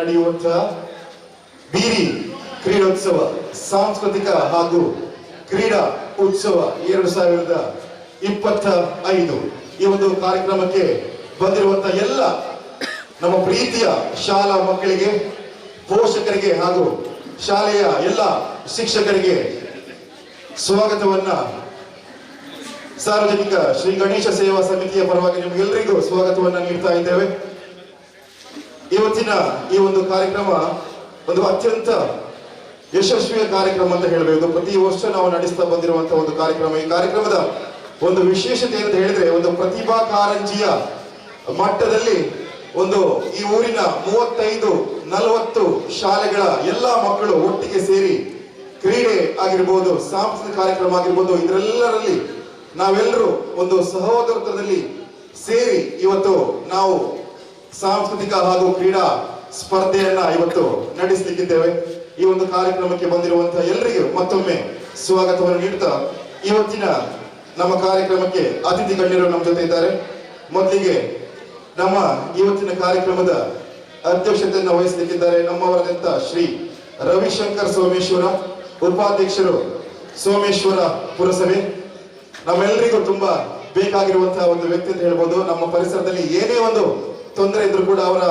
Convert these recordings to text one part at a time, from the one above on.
ನಡೆಯುವಂತಹ ಬೀರಿ ಕ್ರೀಡೋತ್ಸವ ಸಾಂಸ್ಕೃತಿಕ ಹಾಗೂ ಕ್ರೀಡಾ ಉತ್ಸವ 2025 ಈ ಒಂದು ಕಾರ್ಯಕ್ರಮಕ್ಕೆ ಬಂದಿರುವಂತಹ ಎಲ್ಲ ನಮ್ಮ ಪ್ರೀತಿಯ ಶಾಲಾ ಮಕ್ಕಳಿಗೆ, ಪೋಷಕರಿಗೆ ಹಾಗೂ ಶಾಲೆಯ ಎಲ್ಲ ಶಿಕ್ಷಕರಿಗೆ ಸ್ವಾಗತವನ್ನ ಸಾರ್ವಜನಿಕ ಶ್ರೀ ಗಣೇಶ ಸೇವಾ ಸಮಿತಿಯ ಪರವಾಗಿ ನಿಮಗೆಲ್ಲರಿಗೂ ಸ್ವಾಗತವನ್ನ ನೀಡ್ತಾ ಇದ್ದೇವೆ. ಇವತ್ತಿನ ಈ ಒಂದು ಕಾರ್ಯಕ್ರಮ ಒಂದು ಅತ್ಯಂತ ಯಶಸ್ವಿಯ ಕಾರ್ಯಕ್ರಮ ಅಂತ ಹೇಳಬಹುದು. ಪ್ರತಿ ವರ್ಷ ನಾವು ನಡೆಸ್ತಾ ಬಂದಿರುವಂತಹ ಒಂದು ಕಾರ್ಯಕ್ರಮ. ಈ ಕಾರ್ಯಕ್ರಮದ ಒಂದು ವಿಶೇಷತೆ ಅಂತ ಹೇಳಿದ್ರೆ, ಒಂದು ಪ್ರತಿಭಾ ಕಾರಂಜಿಯ ಮಟ್ಟದಲ್ಲಿ ಒಂದು ಈ ಊರಿನ 35-40 ಶಾಲೆಗಳ ಎಲ್ಲಾ ಮಕ್ಕಳು ಒಟ್ಟಿಗೆ ಸೇರಿ ಕ್ರೀಡೆ ಆಗಿರ್ಬೋದು, ಸಾಂಸ್ಕೃತಿಕ ಕಾರ್ಯಕ್ರಮ ಆಗಿರ್ಬೋದು, ಇದರೆಲ್ಲರಲ್ಲಿ ನಾವೆಲ್ಲರೂ ಒಂದು ಸಹೋದರತ್ವದಲ್ಲಿ ಸೇರಿ ಇವತ್ತು ನಾವು ಸಾಂಸ್ಕೃತಿಕ ಹಾಗೂ ಕ್ರೀಡಾ ಸ್ಪರ್ಧೆಯನ್ನ ಇವತ್ತು ನಡೆಸಲಿಕ್ಕಿದ್ದೇವೆ. ಈ ಒಂದು ಕಾರ್ಯಕ್ರಮಕ್ಕೆ ಬಂದಿರುವಂತಹ ಎಲ್ಲರಿಗೂ ಮತ್ತೊಮ್ಮೆ ಸ್ವಾಗತವನ್ನು ನೀಡುತ್ತಾ, ಇವತ್ತಿನ ನಮ್ಮ ಕಾರ್ಯಕ್ರಮಕ್ಕೆ ಅತಿಥಿ ಗಣ್ಯರು ನಮ್ಮ ಜೊತೆ ಇದ್ದಾರೆ. ಮೊದಲಿಗೆ ನಮ್ಮ ಇವತ್ತಿನ ಕಾರ್ಯಕ್ರಮದ ಅಧ್ಯಕ್ಷತೆಯನ್ನು ವಹಿಸಲಿಕ್ಕಿದ್ದಾರೆ ನಮ್ಮವರಾದಂತ ಶ್ರೀ ರವಿಶಂಕರ್ ಸೋಮೇಶ್ವರ, ಉಪಾಧ್ಯಕ್ಷರು ಸೋಮೇಶ್ವರ ಪುರಸಭೆ. ನಮ್ಮೆಲ್ಲರಿಗೂ ತುಂಬಾ ಬೇಕಾಗಿರುವಂತಹ ಒಂದು ವ್ಯಕ್ತಿ ಅಂತ ಹೇಳ್ಬೋದು. ನಮ್ಮ ಪರಿಸರದಲ್ಲಿ ಏನೇ ಒಂದು ತೊಂದರೆ ಇದ್ರೂ ಕೂಡ ಅವರ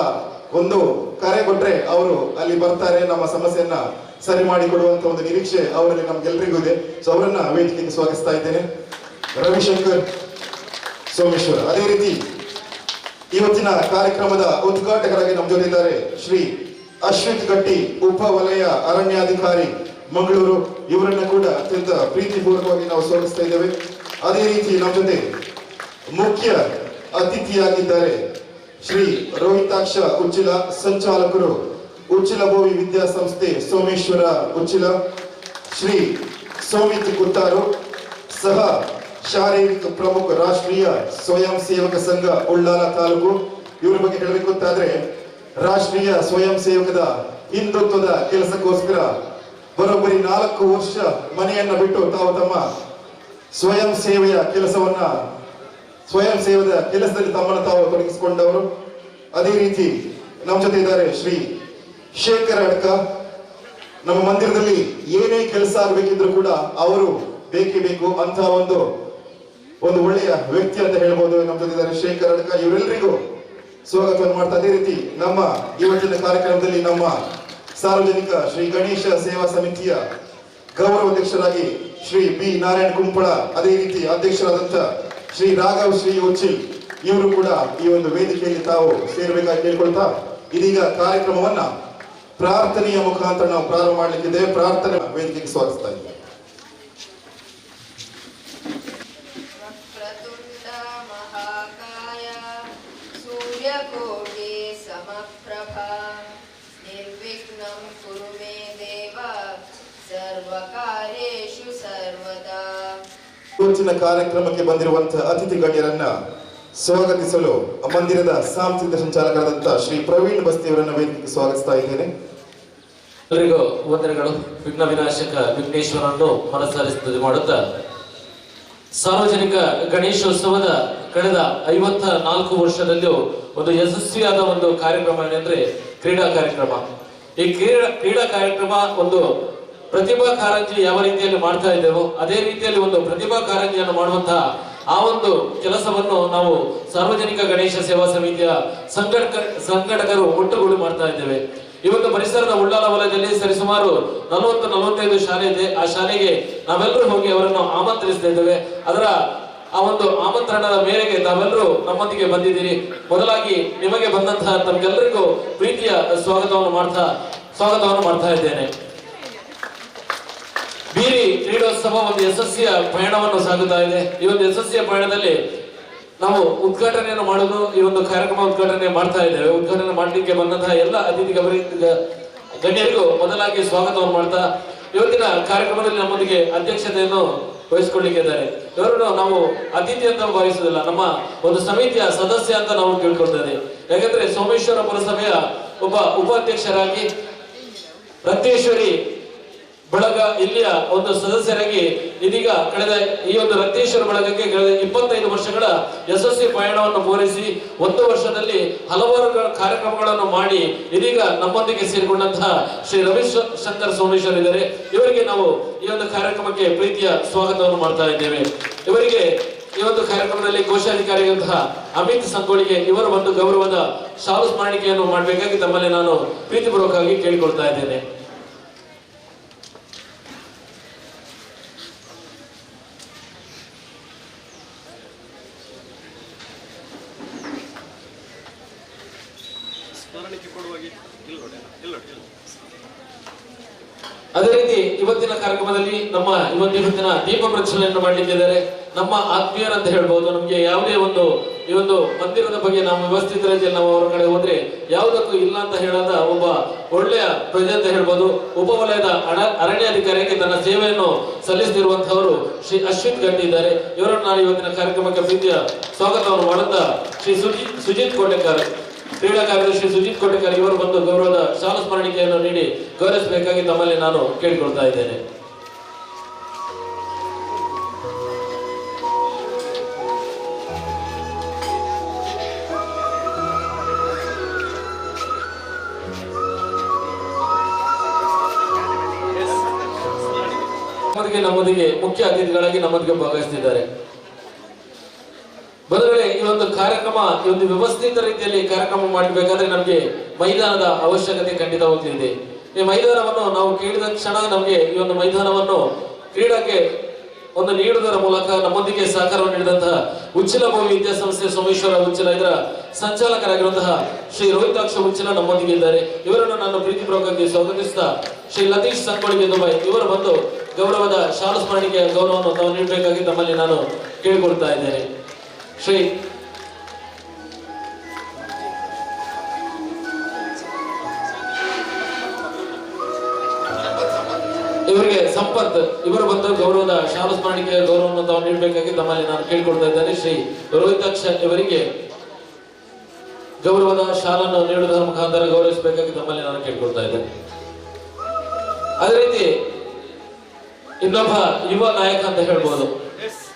ಒಂದು ಕರೆ ಕೊಟ್ರೆ ಅವರು ಅಲ್ಲಿ ಬರ್ತಾರೆ, ನಮ್ಮ ಸಮಸ್ಯೆಯನ್ನ ಸರಿ ಮಾಡಿಕೊಡುವಂತ ಒಂದು ನಿರೀಕ್ಷೆ ಅವರಲ್ಲಿ ನಮ್ಗೆಲ್ರಿಗೂ ಇದೆ. ಸೊ ಅವರನ್ನ ವೇದಿಕೆಗೆ ಸ್ವಾಗತಿಸ್ತಾ ಇದ್ದೇನೆ, ರವಿಶಂಕರ್ ಸೋಮೇಶ್ವರ. ಅದೇ ರೀತಿ ಇವತ್ತಿನ ಕಾರ್ಯಕ್ರಮದ ಉದ್ಘಾಟಕರಾಗಿ ನಮ್ಮ ಜೊತೆ ಇದ್ದಾರೆ ಶ್ರೀ ಅಶ್ವಿತ್ ಗಟ್ಟಿ, ಉಪ ವಲಯ ಅರಣ್ಯಾಧಿಕಾರಿ ಮಂಗಳೂರು. ಇವರನ್ನ ಕೂಡ ಅತ್ಯಂತ ಪ್ರೀತಿಪೂರ್ವಕವಾಗಿ ನಾವು ಸ್ವಾಗತಿಸ್ತಾ ಇದ್ದೇವೆ. ಅದೇ ರೀತಿ ನಮ್ಮ ಜೊತೆ ಮುಖ್ಯ ಅತಿಥಿಯಾಗಿದ್ದಾರೆ ಶ್ರೀ ರೋಹಿತಾಕ್ಷ ಉಚ್ಚಿಲ, ಸಂಚಾಲಕರು ಉಚ್ಚಿಲ ಬೋವಿ ವಿದ್ಯಾಸಂಸ್ಥೆ ಸೋಮೇಶ್ವರ ಉಚ್ಚಿಲ. ಶ್ರೀ ಸೋಮಿತ್ ಕುತ್ತಾರು, ಸಹ ಶಾರೀರಿಕ ಪ್ರಮುಖ ರಾಷ್ಟ್ರೀಯ ಸ್ವಯಂ ಸೇವಕ ಸಂಘ ಉಳ್ಳಾಲ ತಾಲೂಕು. ಇವರ ಬಗ್ಗೆ ಹೇಳಬೇಕು ಅಂತಾದ್ರೆ, ರಾಷ್ಟ್ರೀಯ ಸ್ವಯಂ ಸೇವಕದ ಹಿಂದುತ್ವದ ಕೆಲಸಕ್ಕೋಸ್ಕರ ಬರೋಬ್ಬರಿ 4 ವರ್ಷ ಮನೆಯನ್ನ ಬಿಟ್ಟು ತಾವು ತಮ್ಮ ಸ್ವಯಂ ಸೇವೆಯ ಕೆಲಸದಲ್ಲಿ ತಮ್ಮನ್ನು ತಾವು ತೊಡಗಿಸಿಕೊಂಡವರು. ಅದೇ ರೀತಿ ನಮ್ಮ ಜೊತೆ ಇದ್ದಾರೆ ಶ್ರೀ ಶೇಖರ್ ಅಡ್ಕ. ನಮ್ಮ ಮಂದಿರದಲ್ಲಿ ಏನೇ ಕೆಲಸ ಆಗಬೇಕಿದ್ರು ಕೂಡ ಅವರು ಬೇಕೇ ಬೇಕು ಅಂತ ಒಂದು ಒಳ್ಳೆಯ ವ್ಯಕ್ತಿ ಅಂತ ಹೇಳ್ಬೋದು. ನಮ್ಮ ಜೊತೆ ಇದ್ದಾರೆ ಶೇಖರ್ ಅಡ್ಕ. ಇವರೆಲ್ಲರಿಗೂ ಸ್ವಾಗತವನ್ನು ಮಾಡ್ತಾ, ಅದೇ ರೀತಿ ನಮ್ಮ ಇವತ್ತಿನ ಕಾರ್ಯಕ್ರಮದಲ್ಲಿ ನಮ್ಮ ಸಾರ್ವಜನಿಕ ಶ್ರೀ ಗಣೇಶ ಸೇವಾ ಸಮಿತಿಯ ಗೌರವಾಧ್ಯಕ್ಷರಾಗಿ ಶ್ರೀ ಬಿ ನಾರಾಯಣ್ ಕುಂಪಳ, ಅದೇ ರೀತಿ ಅಧ್ಯಕ್ಷರಾದಂತ ಶ್ರೀ ರಾಘವ್ ಶ್ರೀ ಉಚ್ಚಿಲ್, ಇವರು ಕೂಡ ಈ ಒಂದು ವೇದಿಕೆಯಲ್ಲಿ ತಾವು ಸೇರಬೇಕಾಗಿ ಕೇಳ್ಕೊಳ್ತಾ, ಇದೀಗ ಕಾರ್ಯಕ್ರಮವನ್ನ ಪ್ರಾರ್ಥನೆಯ ಮುಖಾಂತರ ನಾವು ಪ್ರಾರಂಭ ಮಾಡಲಿಕ್ಕಿದ್ದೇವೆ. ಪ್ರಾರ್ಥನೆ ವೇದಿಕೆಗೆ ಸ್ವಾಗತಿಸ್ತಾ ಇದ್ದೇವೆ. ಇವತ್ತಿನ ಕಾರ್ಯಕ್ರಮಕ್ಕೆ ಬಂದಿರುವಂತಹ ಅತಿಥಿ ಗಣ್ಯರನ್ನ ಸ್ವಾಗತಿಸಲು ಮಂದಿರದ ಸಾಂಸ್ಕೃತಿಕ ಸಂಚಾಲಕರಾದಂತಹ ಶ್ರೀ ಪ್ರವೀಣ್ ಬಸ್ತಿ ಅವರನ್ನ ವೇದಿಕೆಗೆ ಸ್ವಾಗತಿಸ್ತಾ ಇದ್ದೇನೆ. ಎಲ್ಲರಿಗೂ ವಂದನೆಗಳು. ವಿಘ್ನ ವಿನಾಶಕ ವಿಘ್ನೇಶ್ವರನ್ನು ಮನಸ್ಸರಿಸಿ ಮಾಡುತ್ತಾ, ಸಾರ್ವಜನಿಕ ಗಣೇಶೋತ್ಸವದ ಕಳೆದ 54 ವರ್ಷದಲ್ಲೂ ಒಂದು ಯಶಸ್ವಿಯಾದ ಒಂದು ಕಾರ್ಯಕ್ರಮ ಏನೆಂದ್ರೆ ಕ್ರೀಡಾ ಕಾರ್ಯಕ್ರಮ. ಈ ಕ್ರೀಡಾ ಕಾರ್ಯಕ್ರಮ ಒಂದು ಪ್ರತಿಭಾ ಕಾರಂಜಿ ಯಾವ ರೀತಿಯಲ್ಲಿ ಮಾಡ್ತಾ ಇದ್ದೇವೋ ಅದೇ ರೀತಿಯಲ್ಲಿ ಒಂದು ಪ್ರತಿಭಾ ಕಾರಂಜಿಯನ್ನು ಮಾಡುವಂತಹ ಆ ಒಂದು ಕೆಲಸವನ್ನು ನಾವು ಸಾರ್ವಜನಿಕ ಗಣೇಶ ಸೇವಾ ಸಮಿತಿಯ ಸಂಘಟಕರು ಒಟ್ಟುಗೂಡಿ ಮಾಡ್ತಾ ಇದ್ದೇವೆ. ಈ ಒಂದು ಪರಿಸರದ ಉಳ್ಳಾಲ ವಲಯದಲ್ಲಿ ಸರಿಸುಮಾರು 40-45 ಶಾಲೆ ಇದೆ. ಆ ಶಾಲೆಗೆ ನಾವೆಲ್ಲರೂ ಹೋಗಿ ಅವರನ್ನು ಆಮಂತ್ರಿಸ್ತಾ ಇದ್ದೇವೆ. ಅದರ ಆ ಒಂದು ಆಮಂತ್ರಣದ ಮೇರೆಗೆ ತಾವೆಲ್ಲರೂ ನಮ್ಮೊಂದಿಗೆ ಬಂದಿದ್ದೀರಿ. ಮೊದಲಾಗಿ ನಿಮಗೆ ಬಂದಂತಹ ತಮಗೆಲ್ಲರಿಗೂ ಪ್ರೀತಿಯ ಸ್ವಾಗತವನ್ನು ಮಾಡ್ತಾ ಇದ್ದೇನೆ. ಬೀರಿ ಕ್ರೀಡೋತ್ಸವ ಒಂದು ಯಶಸ್ವಿಯ ಪಯಣವನ್ನು ಸಾಗುತ್ತಾ ಇದೆ. ಈ ಒಂದು ಯಶಸ್ವಿಯ ಪಯಣದಲ್ಲಿ ನಾವು ಉದ್ಘಾಟನೆಯನ್ನು ಮಾಡಲು ಈ ಒಂದು ಕಾರ್ಯಕ್ರಮ ಉದ್ಘಾಟನೆ ಮಾಡ್ತಾ ಇದ್ದೇವೆ. ಉದ್ಘಾಟನೆ ಮಾಡಲಿಕ್ಕೆ ಬಂದಂತಹ ಎಲ್ಲ ಅತಿಥಿ ಗಣ್ಯರಿಗೂ ಮೊದಲಾಗಿ ಸ್ವಾಗತವನ್ನು ಮಾಡ್ತಾ, ಇವತ್ತಿನ ಕಾರ್ಯಕ್ರಮದಲ್ಲಿ ನಮ್ಮೊಂದಿಗೆ ಅಧ್ಯಕ್ಷತೆಯನ್ನು ವಹಿಸಿಕೊಳ್ಳಿಕ್ಕಿದ್ದಾರೆ. ಇವರನ್ನು ನಾವು ಅತಿಥಿ ಅಂತ ಭಾವಿಸುವುದಿಲ್ಲ, ನಮ್ಮ ಒಂದು ಸಮಿತಿಯ ಸದಸ್ಯ ಅಂತ ನಾವು ತಿಳ್ಕೊಳ್ತೇವೆ. ಯಾಕಂದ್ರೆ ಸೋಮೇಶ್ವರ ಪುರಸಭೆಯ ಒಬ್ಬ ಉಪಾಧ್ಯಕ್ಷರಾಗಿ ರತ್ನೇಶ್ವರಿ ಬಳಗ ಇಲ್ಲಿಯ ಒಂದು ಸದಸ್ಯರಾಗಿ ಇದೀಗ ಕಳೆದ ಈ ಒಂದು ರಕ್ತೇಶ್ವರ ಬಳಗಕ್ಕೆ ಕಳೆದ 25 ವರ್ಷಗಳ ಯಶಸ್ವಿ ಪಯಣವನ್ನು ಪೂರೈಸಿ 1 ವರ್ಷದಲ್ಲಿ ಹಲವಾರು ಕಾರ್ಯಕ್ರಮಗಳನ್ನು ಮಾಡಿ ಇದೀಗ ನಮ್ಮೊಂದಿಗೆ ಸೇರಿಕೊಂಡಂತಹ ಶ್ರೀ ರವಿಶಂಕರ್ ಸೋಮೇಶ್ವರ್ ಇದ್ದಾರೆ. ಇವರಿಗೆ ನಾವು ಈ ಒಂದು ಕಾರ್ಯಕ್ರಮಕ್ಕೆ ಪ್ರೀತಿಯ ಸ್ವಾಗತವನ್ನು ಮಾಡ್ತಾ ಇದ್ದೇವೆ. ಇವರಿಗೆ ಈ ಒಂದು ಕಾರ್ಯಕ್ರಮದಲ್ಲಿ ಕೋಶಾಧಿಕಾರಿಯಾದಂತಹ ಅಮಿತ್ ಸಂಗೋಳಿಗೆ ಇವರ ಒಂದು ಗೌರವದ ಶಾಲು ಸ್ಮರಣಿಕೆಯನ್ನು ಮಾಡಬೇಕಾಗಿ ತಮ್ಮಲ್ಲಿ ನಾನು ಪ್ರೀತಿಪೂರ್ವಕವಾಗಿ ಕೇಳಿಕೊಳ್ತಾ ಇದ್ದೇನೆ. ಅದೇ ರೀತಿ ಇವತ್ತಿನ ಕಾರ್ಯಕ್ರಮದಲ್ಲಿ ನಮ್ಮ ಇವತ್ತಿನ ದೀಪ ಪ್ರಜ್ವಲನೆಯನ್ನು ಮಾಡಲಿಕ್ಕಿದ್ದಾರೆ. ನಮ್ಮ ಆತ್ಮೀಯರು ಅಂತ ಹೇಳ್ಬೋದು. ನಮ್ಗೆ ಯಾವುದೇ ಒಂದು ಈ ಒಂದು ಮಂದಿರದ ಬಗ್ಗೆ ನಾವು ವ್ಯವಸ್ಥಿತ ರೀತಿಯಲ್ಲಿ ನಾವು ಅವರ ಕಡೆ ಹೋದ್ರೆ ಯಾವುದಕ್ಕೂ ಇಲ್ಲ ಅಂತ ಹೇಳದ ಒಬ್ಬ ಒಳ್ಳೆಯ ಪ್ರಜೆ ಅಂತ ಹೇಳ್ಬೋದು. ಉಪವಲಯದ ಅರಣ್ಯಾಧಿಕಾರಿಯಾಗಿ ತನ್ನ ಸೇವೆಯನ್ನು ಸಲ್ಲಿಸುತ್ತಿರುವಂತಹವರು ಶ್ರೀ ಅಶ್ವಿತ್ ಗಂಟಿ ಇದ್ದಾರೆ. ಇವರನ್ನು ನಾನು ಇವತ್ತಿನ ಕಾರ್ಯಕ್ರಮಕ್ಕೆ ಪ್ರೀತಿಯ ಸ್ವಾಗತವನ್ನು ಮಾಡುತ್ತಾ ಶ್ರೀ ಸುಜಿತ್ ಕೋಟೆಕರ್ ಕ್ರೀಡಾ ಕಾರ್ಯದರ್ಶಿ ಸುಜಿತ್ ಕೋಟೆಕರ್ ಇವರು ಬಂದು ಗೌರವದ ಶಾಲು ಸ್ಮರಣಿಕೆಯನ್ನು ನೀಡಿ ಗೌರವಿಸಬೇಕಾಗಿ ತಮ್ಮಲ್ಲಿ ನಾನು ಕೇಳಿಕೊಳ್ತಾ ಇದ್ದೇನೆ. ನಮ್ಮೊಂದಿಗೆ ಮುಖ್ಯ ಅತಿಥಿಗಳಾಗಿ ನಮ್ಮೊಂದಿಗೆ ಭಾಗವಹಿಸುತ್ತಿದ್ದಾರೆ. ಬಂಧುಗಳೇ, ಈ ಒಂದು ಕಾರ್ಯಕ್ರಮ ಈ ಒಂದು ವ್ಯವಸ್ಥಿತ ರೀತಿಯಲ್ಲಿ ಕಾರ್ಯಕ್ರಮ ಮಾಡಬೇಕಾದ್ರೆ ನಮಗೆ ಮೈದಾನದ ಅವಶ್ಯಕತೆ ಖಂಡಿತವಾಗ್ತಿದೆ. ಈ ಮೈದಾನವನ್ನು ನಾವು ಕೇಳಿದ ಕ್ಷಣ ನಮಗೆ ಈ ಒಂದು ಮೈದಾನವನ್ನು ಕ್ರೀಡಾಕ್ಕೆ ಒಂದು ನೀಡುವುದರ ಮೂಲಕ ನಮ್ಮೊಂದಿಗೆ ಸಹಕಾರವನ್ನು ನೀಡಿದಂತಹ ಉಚ್ಚಿಲ ಭೂಮಿ ವಿದ್ಯಾಸಂಸ್ಥೆ ಸೋಮೇಶ್ವರ ಉಚ್ಚಿಲ ಇದರ ಸಂಚಾಲಕರಾಗಿರುವಂತಹ ಶ್ರೀ ರೋಹಿತಾಕ್ಷ ಉಚ್ಚಿಲ ನಮ್ಮೊಂದಿಗೆ ಇದ್ದಾರೆ. ಇವರನ್ನು ನಾನು ಪ್ರೀತಿಪೂರ್ವಕವಾಗಿ ಸ್ವಾಗತಿಸ್ತಾ ಶ್ರೀ ಲತೀಶ್ ಸಂಗೊಳ್ಳಿಗೆ ದುಬೈ ಇವರು ಬಂದು ಗೌರವದ ಶಾಲು ಸ್ಮರಣಿಕೆಯ ಗೌರವವನ್ನು ತಾವು ನೀಡಬೇಕಾಗಿ ತಮ್ಮಲ್ಲಿ ನಾನು ಕೇಳಿಕೊಳ್ತಾ ಇದ್ದೇನೆ. ಶ್ರೀ ಇವರಿಗೆ ಸಂಪತ್ ಇವರು ಬಂದು ಗೌರವದ ಶಾಲು ಸ್ಮರಣಿಕೆಯ ಗೌರವವನ್ನು ತಾವು ನೀಡಬೇಕಾಗಿ ತಮ್ಮಲ್ಲಿ ನಾನು ಕೇಳಿಕೊಳ್ತಾ ಇದ್ದೇನೆ. ಶ್ರೀ ರೋಹಿತಾಕ್ಷ ಇವರಿಗೆ ಗೌರವದ ಶಾಲನ್ನು ನೀಡುವುದರ ಮುಖಾಂತರ ಗೌರವಿಸಬೇಕಾಗಿ ತಮ್ಮಲ್ಲಿ ನಾನು ಕೇಳಿಕೊಳ್ತಾ ಇದ್ದೇನೆ. ಅದೇ ರೀತಿ ಇನ್ನೊಬ್ಬ ಯುವ ನಾಯಕ ಅಂತ ಹೇಳ್ಬೋದು.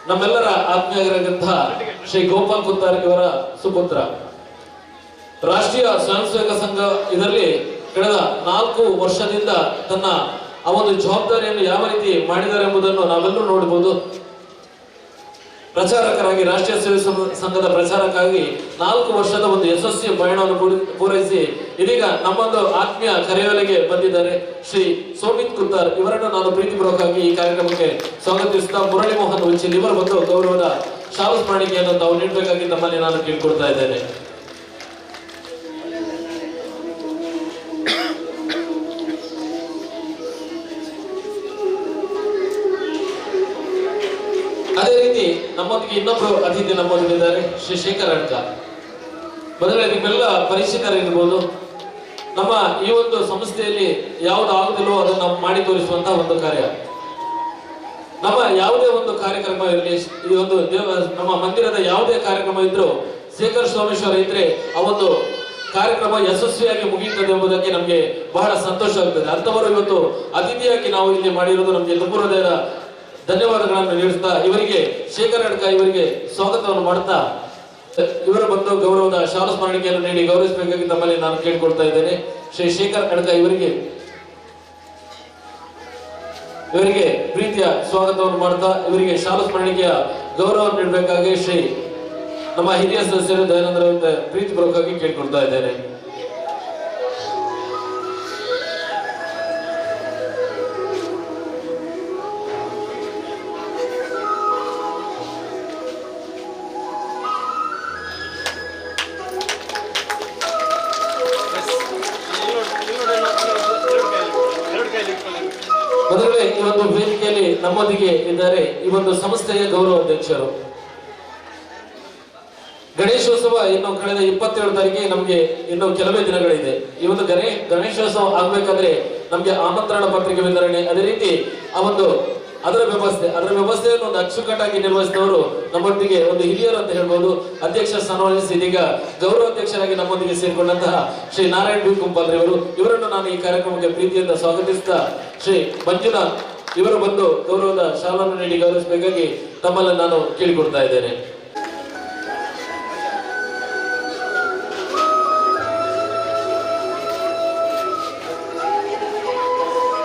ನಮ್ಮೆಲ್ಲರ ಆತ್ಮೀಯರಾಗಿರುವಂತಹ ಶ್ರೀ ಗೋಪಾಲ್ ಕುತ್ತಾರ್ ಇವರ ಸುಪುತ್ರ. ರಾಷ್ಟ್ರೀಯ ಸ್ವಯಂ ಸೇವಕ ಸಂಘ ಇದರಲ್ಲಿ ಕಳೆದ 4 ವರ್ಷದಿಂದ ತನ್ನ ಆ ಒಂದು ಜವಾಬ್ದಾರಿಯನ್ನು ಯಾವ ರೀತಿ ಮಾಡಿದ್ದಾರೆ ಎಂಬುದನ್ನು ನಾವೆಲ್ಲರೂ ನೋಡಬಹುದು. ಪ್ರಚಾರಕರಾಗಿ ರಾಷ್ಟ್ರೀಯ ಸೇವಾ ಸಂಘದ ಪ್ರಚಾರಕ್ಕಾಗಿ 4 ವರ್ಷದ ಒಂದು ಯಶಸ್ವಿ ಪಯಣವನ್ನು ಪೂರೈಸಿ ಇದೀಗ ನಮ್ಮೊಂದು ಆತ್ಮೀಯ ಕರೆಯೋಲೆಗೆ ಬಂದಿದ್ದಾರೆ ಶ್ರೀ ಸೋಮಿತ್ ಕುತ್ತಾರ್. ಇವರನ್ನು ನಾನು ಪ್ರೀತಿಪೂರ್ವಕವಾಗಿ ಈ ಕಾರ್ಯಕ್ರಮಕ್ಕೆ ಸ್ವಾಗತಿಸುತ್ತಾ ಮುರಳಿ ಮೋಹನ್ ಉಚ್ಚಿಲ್ ಇವರು ಬಂದು ಗೌರವದ ಶಾಲು ಸ್ಮರಣಿಕೆಯನ್ನು ತಾವು ನೀಡಬೇಕಾಗಿ ತಮ್ಮಲ್ಲಿ ನಾನು ಕೇಳಿಕೊಡ್ತಾ ಇದ್ದೇನೆ. ಅದೇ ರೀತಿ ನಮ್ಮೊಂದಿಗೆ ಇನ್ನೊಬ್ಬರು ಅತಿಥಿ ನಮ್ಮೊಂದಿಗೆ ಇದ್ದಾರೆ ಶ್ರೀ ಶೇಖರ್ ಅಡ್ಕ. ಮೊದಲೇ ನಿಮ್ಮೆಲ್ಲ ಪರಿಚಿತರಿರ್ಬೋದು. ನಮ್ಮ ಈ ಒಂದು ಸಂಸ್ಥೆಯಲ್ಲಿ ಯಾವುದು ಆಗುದಿಲ್ಲೋ ಅದನ್ನು ಮಾಡಿ ತೋರಿಸುವಂತಹ ಒಂದು ಕಾರ್ಯ. ನಮ್ಮ ಯಾವುದೇ ಒಂದು ಕಾರ್ಯಕ್ರಮ ಇರಲಿ, ಈ ಒಂದು ನಮ್ಮ ಮಂದಿರದ ಯಾವುದೇ ಕಾರ್ಯಕ್ರಮ ಇದ್ರೂ ಶೇಖರ್ ಸೋಮೇಶ್ವರ ಇದ್ರೆ ಆ ಒಂದು ಕಾರ್ಯಕ್ರಮ ಯಶಸ್ವಿಯಾಗಿ ಮುಗಿಯುತ್ತದೆ ಎಂಬುದಕ್ಕೆ ನಮಗೆ ಬಹಳ ಸಂತೋಷ ಆಗ್ತದೆ. ಅಂತವರು ಇವತ್ತು ಅತಿಥಿಯಾಗಿ ನಾವು ಇಲ್ಲಿ ಮಾಡಿರುವುದು ನಮಗೆ ತುಂಬ ಹೃದಯದ ಧನ್ಯವಾದಗಳನ್ನು ನೀಡುತ್ತಾ ಇವರಿಗೆ ಶೇಖರ್ ಅಡ್ಕ ಇವರಿಗೆ ಸ್ವಾಗತವನ್ನು ಮಾಡುತ್ತಾ ಇವರು ಬಂದು ಗೌರವದ ಶಾಲು ಸ್ಮರಣಿಕೆಯನ್ನು ನೀಡಿ ಗೌರವಿಸಬೇಕಾಗಿ ತಮ್ಮಲ್ಲಿ ನಾನು ಕೇಳಿಕೊಳ್ತಾ ಇದ್ದೇನೆ. ಶ್ರೀ ಶೇಖರ್ ಅಡ್ಕ ಇವರಿಗೆ ಪ್ರೀತಿಯ ಸ್ವಾಗತವನ್ನು ಮಾಡುತ್ತಾ ಇವರಿಗೆ ಶಾಲು ಸ್ಮರಣಿಕೆಯ ಗೌರವವನ್ನು ನೀಡಬೇಕಾಗಿ ಶ್ರೀ ನಮ್ಮ ಹಿರಿಯ ಸದಸ್ಯರು ದಯಾನಂದರ ಪ್ರೀತಿಪೂರ್ವಕವಾಗಿ ಕೇಳಿಕೊಳ್ತಾ ಇದ್ದೇನೆ. ಮೊದಲೇ ಈ ಒಂದು ವೇದಿಕೆಯಲ್ಲಿ ನಮ್ಮೊಂದಿಗೆ ಇದ್ದಾರೆ ಈ ಒಂದು ಸಂಸ್ಥೆಯ ಗೌರವ ಅಧ್ಯಕ್ಷರು. ಗಣೇಶೋತ್ಸವ ಇನ್ನು ಕಳೆದ 27 ತಾರೀಕಿಗೆ ನಮಗೆ ಇನ್ನು ಕೆಲವೇ ದಿನಗಳಿದೆ. ಈ ಒಂದು ಗಣೇಶೋತ್ಸವ ಆಗ್ಬೇಕಾದ್ರೆ ನಮಗೆ ಆಮಂತ್ರಣ ಪತ್ರಿಕೆ ವಿತರಣೆ, ಅದೇ ರೀತಿ ಆ ಒಂದು ಅದರ ವ್ಯವಸ್ಥೆಯನ್ನು ಒಂದು ಅಚ್ಚುಕಟ್ಟಾಗಿ ನಿರ್ವಹಿಸಿದವರು ನಮ್ಮೊಟ್ಟಿಗೆ ಒಂದು ಹಿರಿಯರು ಅಂತ ಹೇಳ್ಬೋದು. ಅಧ್ಯಕ್ಷ ಸ್ಥಾನವಹಿಸಿ ಇದೀಗ ಗೌರವ ಅಧ್ಯಕ್ಷರಾಗಿ ನಮ್ಮೊಂದಿಗೆ ಸೇರಿಕೊಂಡಂತಹ ಶ್ರೀ ನಾರಾಯಣ್ ಬಿ ಕುಂಪಾಲ್ರಿ ಅವರು, ಇವರನ್ನು ನಾನು ಈ ಕಾರ್ಯಕ್ರಮಕ್ಕೆ ಪ್ರೀತಿಯಿಂದ ಸ್ವಾಗತಿಸಿದ ಶ್ರೀ ಮಂಜುನಾಥ್ ಇವರು ಬಂದು ಗೌರವದ ಶಾಲನ್ನು ನೀಡಿ ಗೌರವಿಸಬೇಕಾಗಿ ತಮ್ಮಲ್ಲಿ ನಾನು ಕೇಳಿಕೊಡ್ತಾ ಇದ್ದೇನೆ.